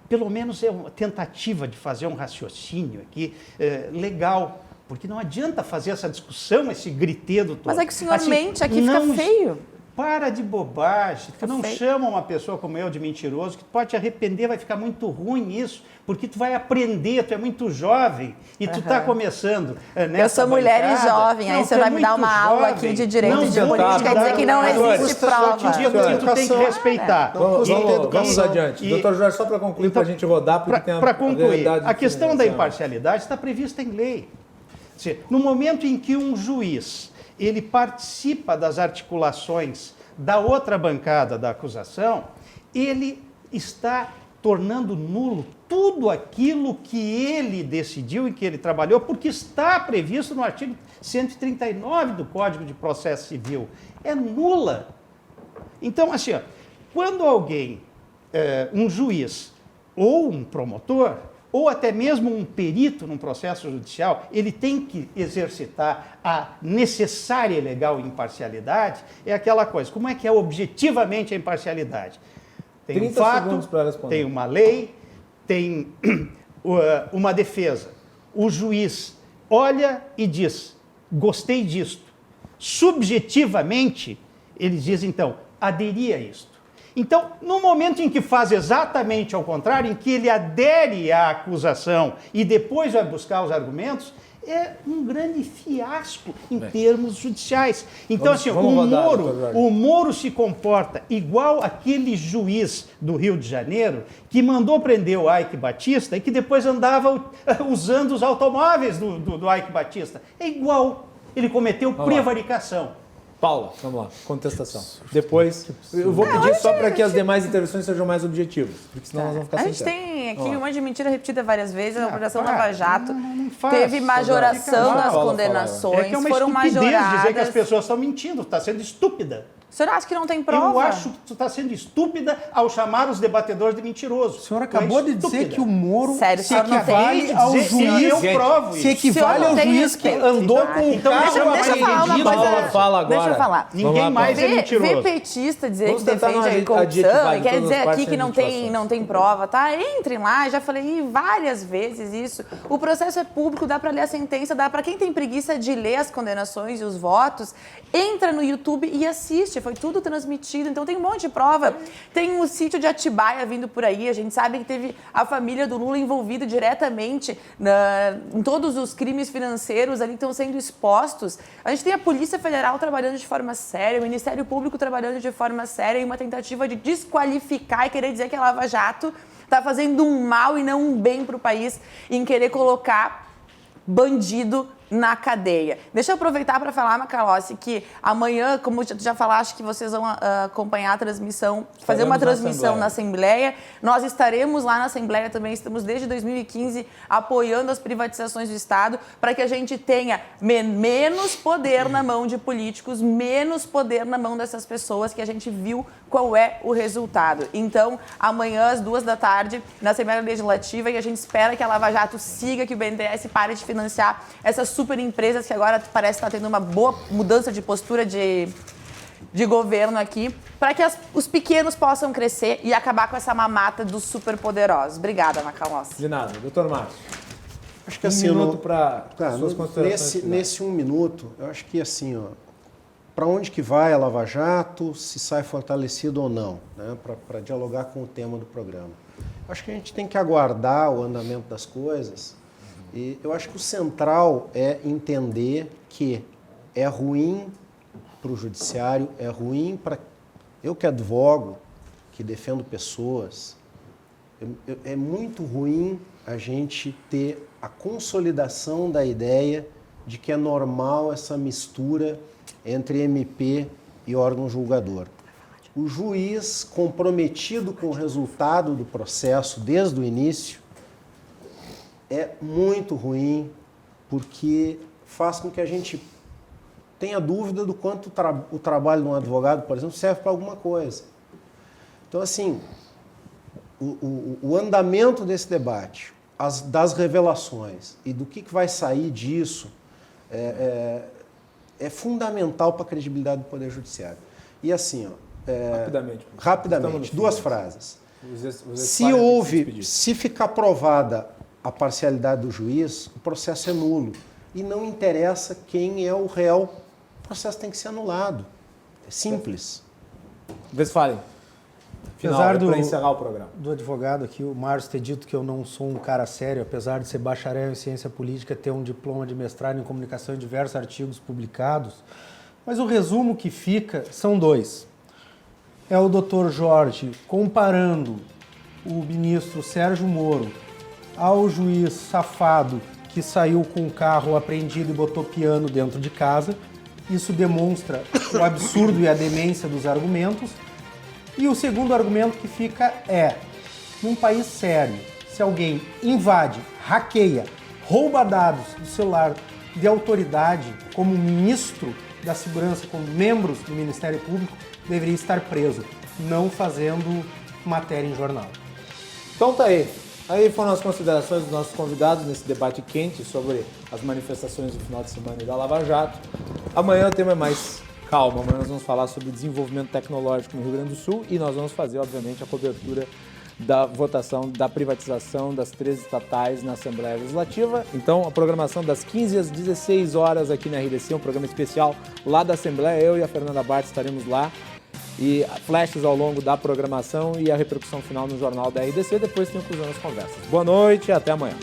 pelo menos é uma tentativa de fazer um raciocínio aqui legal. Porque não adianta fazer essa discussão, esse gritedo todo. Mas é que o senhor mente, aqui fica feio. Para de bobagem. Fica tu não feio. chama uma pessoa como eu de mentiroso, que tu pode te arrepender, vai ficar muito ruim isso, porque tu vai aprender, tu é muito jovem e tu está começando nessa Eu sou mulher e jovem, aí você vai me dar uma aula aqui de direito de política e dizer que não existe prova. Tu tem que respeitar. Vamos adiante. Doutor Jorge, só para concluir, para a gente rodar, porque tem Para concluir, a questão da imparcialidade está prevista em lei. No momento em que um juiz ele participa das articulações da outra bancada da acusação, ele está tornando nulo tudo aquilo que ele decidiu e que ele trabalhou, porque está previsto no artigo 139 do Código de Processo Civil. É nula. Então, assim, quando alguém, um juiz ou um promotor, ou até mesmo um perito num processo judicial, ele tem que exercitar a necessária e legal imparcialidade, é aquela coisa. Como é que é objetivamente a imparcialidade? Tem um fato, tem uma lei, tem uma defesa. O juiz olha e diz, gostei disto. Subjetivamente, ele diz, então, aderi a isto. Então, no momento em que faz exatamente ao contrário, em que ele adere à acusação e depois vai buscar os argumentos, é um grande fiasco em termos judiciais. Então, o Moro se comporta igual aquele juiz do Rio de Janeiro que mandou prender o Eike Batista e que depois andava usando os automóveis do Eike Batista. É igual. Ele cometeu prevaricação. Paula, vamos lá, contestação. Depois, eu vou pedir só para que as demais intervenções sejam mais objetivas, porque senão nós vamos ficar sem tempo. A gente tem aqui um monte de mentira repetida várias vezes, a Operação Lava Jato teve majoração das condenações, foram majoradas. Dizer que as pessoas estão mentindo, está sendo estúpida. O senhor acha que não tem prova? Eu acho que tu está sendo estúpida ao chamar os debatedores de mentiroso. O senhor acabou de dizer que o Moro se equivale ao juiz. Eu provo isso. Se equivale ao juiz que andou com o carro apreendido. Paula, fala agora. Deixa eu falar. Ninguém mais é mentiroso. Ver petista dizer que defende a corrupção e quer dizer aqui que não tem prova, tá? Entrem lá, já falei várias vezes isso. O processo é público, dá para ler a sentença, dá para quem tem preguiça de ler as condenações e os votos, entra no YouTube e assiste. Foi tudo transmitido, então tem um monte de prova. Tem o sítio de Atibaia vindo por aí, a gente sabe que teve a família do Lula envolvida diretamente em todos os crimes financeiros ali que estão sendo expostos. A gente tem a Polícia Federal trabalhando de forma séria, o Ministério Público trabalhando de forma séria em uma tentativa de desqualificar e querer dizer que a Lava Jato está fazendo um mal e não um bem para o país em querer colocar bandido na cadeia. Deixa eu aproveitar para falar, Macalossi, que amanhã, como tu já falaste, que vocês vão acompanhar a transmissão, fazer uma transmissão na Assembleia. Nós estaremos lá na Assembleia também, estamos desde 2015 apoiando as privatizações do Estado para que a gente tenha menos poder na mão de políticos, menos poder na mão dessas pessoas, que a gente viu qual é o resultado. Então, amanhã, às 14h, na Assembleia Legislativa, e a gente espera que a Lava Jato siga, que o BNDES pare de financiar essas super empresas que agora parece estar tendo uma boa mudança de postura de governo aqui, para que os pequenos possam crescer e acabar com essa mamata dos super poderosos. Obrigada, Macalossi. De nada. Doutor Márcio. Acho que assim, minuto para suas considerações nesse 1 minuto, eu acho que assim, para onde que vai a Lava Jato, se sai fortalecido ou não, né, para dialogar com o tema do programa. Acho que a gente tem que aguardar o andamento das coisas. E eu acho que o central é entender que é ruim para o judiciário, é ruim para... Eu que advogo, que defendo pessoas, é muito ruim a gente ter a consolidação da ideia de que é normal essa mistura entre MP e órgão julgador. O juiz comprometido com o resultado do processo desde o início é muito ruim, porque faz com que a gente tenha dúvida do quanto o trabalho de um advogado, por exemplo, serve para alguma coisa. Então, assim, o andamento desse debate, das revelações e do que vai sair disso é fundamental para a credibilidade do Poder Judiciário. E assim, rapidamente, 2 frases. Se ficar provada a parcialidade do juiz, o processo é nulo. E não interessa quem é o réu, o processo tem que ser anulado. É simples. Westphalen. Apesar para encerrar o programa. Do advogado aqui, o Márcio ter dito que eu não sou um cara sério, apesar de ser bacharel em ciência política, ter um diploma de mestrado em comunicação e diversos artigos publicados, mas o resumo que fica são 2. É o Dr. Jorge comparando o ministro Sérgio Moro ao juiz safado que saiu com o carro apreendido e botou piano dentro de casa. Isso demonstra o absurdo e a demência dos argumentos. E o segundo argumento que fica é, num país sério, se alguém invade, hackeia, rouba dados do celular de autoridade, como ministro da Segurança, como membros do Ministério Público, deveria estar preso, não fazendo matéria em jornal. Então tá aí. Aí foram as considerações dos nossos convidados nesse debate quente sobre as manifestações do final de semana e da Lava Jato. Amanhã o tema é mais calmo. Amanhã nós vamos falar sobre desenvolvimento tecnológico no Rio Grande do Sul e nós vamos fazer, obviamente, a cobertura da votação da privatização das 3 estatais na Assembleia Legislativa. Então, a programação das 15 às 16 horas aqui na RDC, um programa especial lá da Assembleia. Eu e a Fernanda Bart estaremos lá. E flashes ao longo da programação e a repercussão final no Jornal da RDC. Depois tem o Cruzando as Conversas. Boa noite e até amanhã.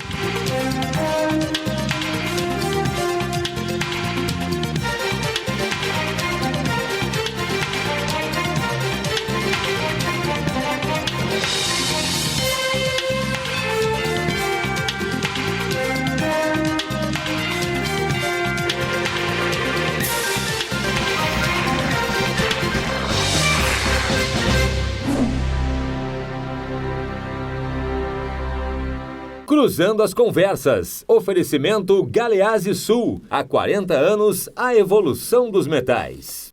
Cruzando as Conversas. Oferecimento Galeazzi Sul. Há 40 anos, a evolução dos metais.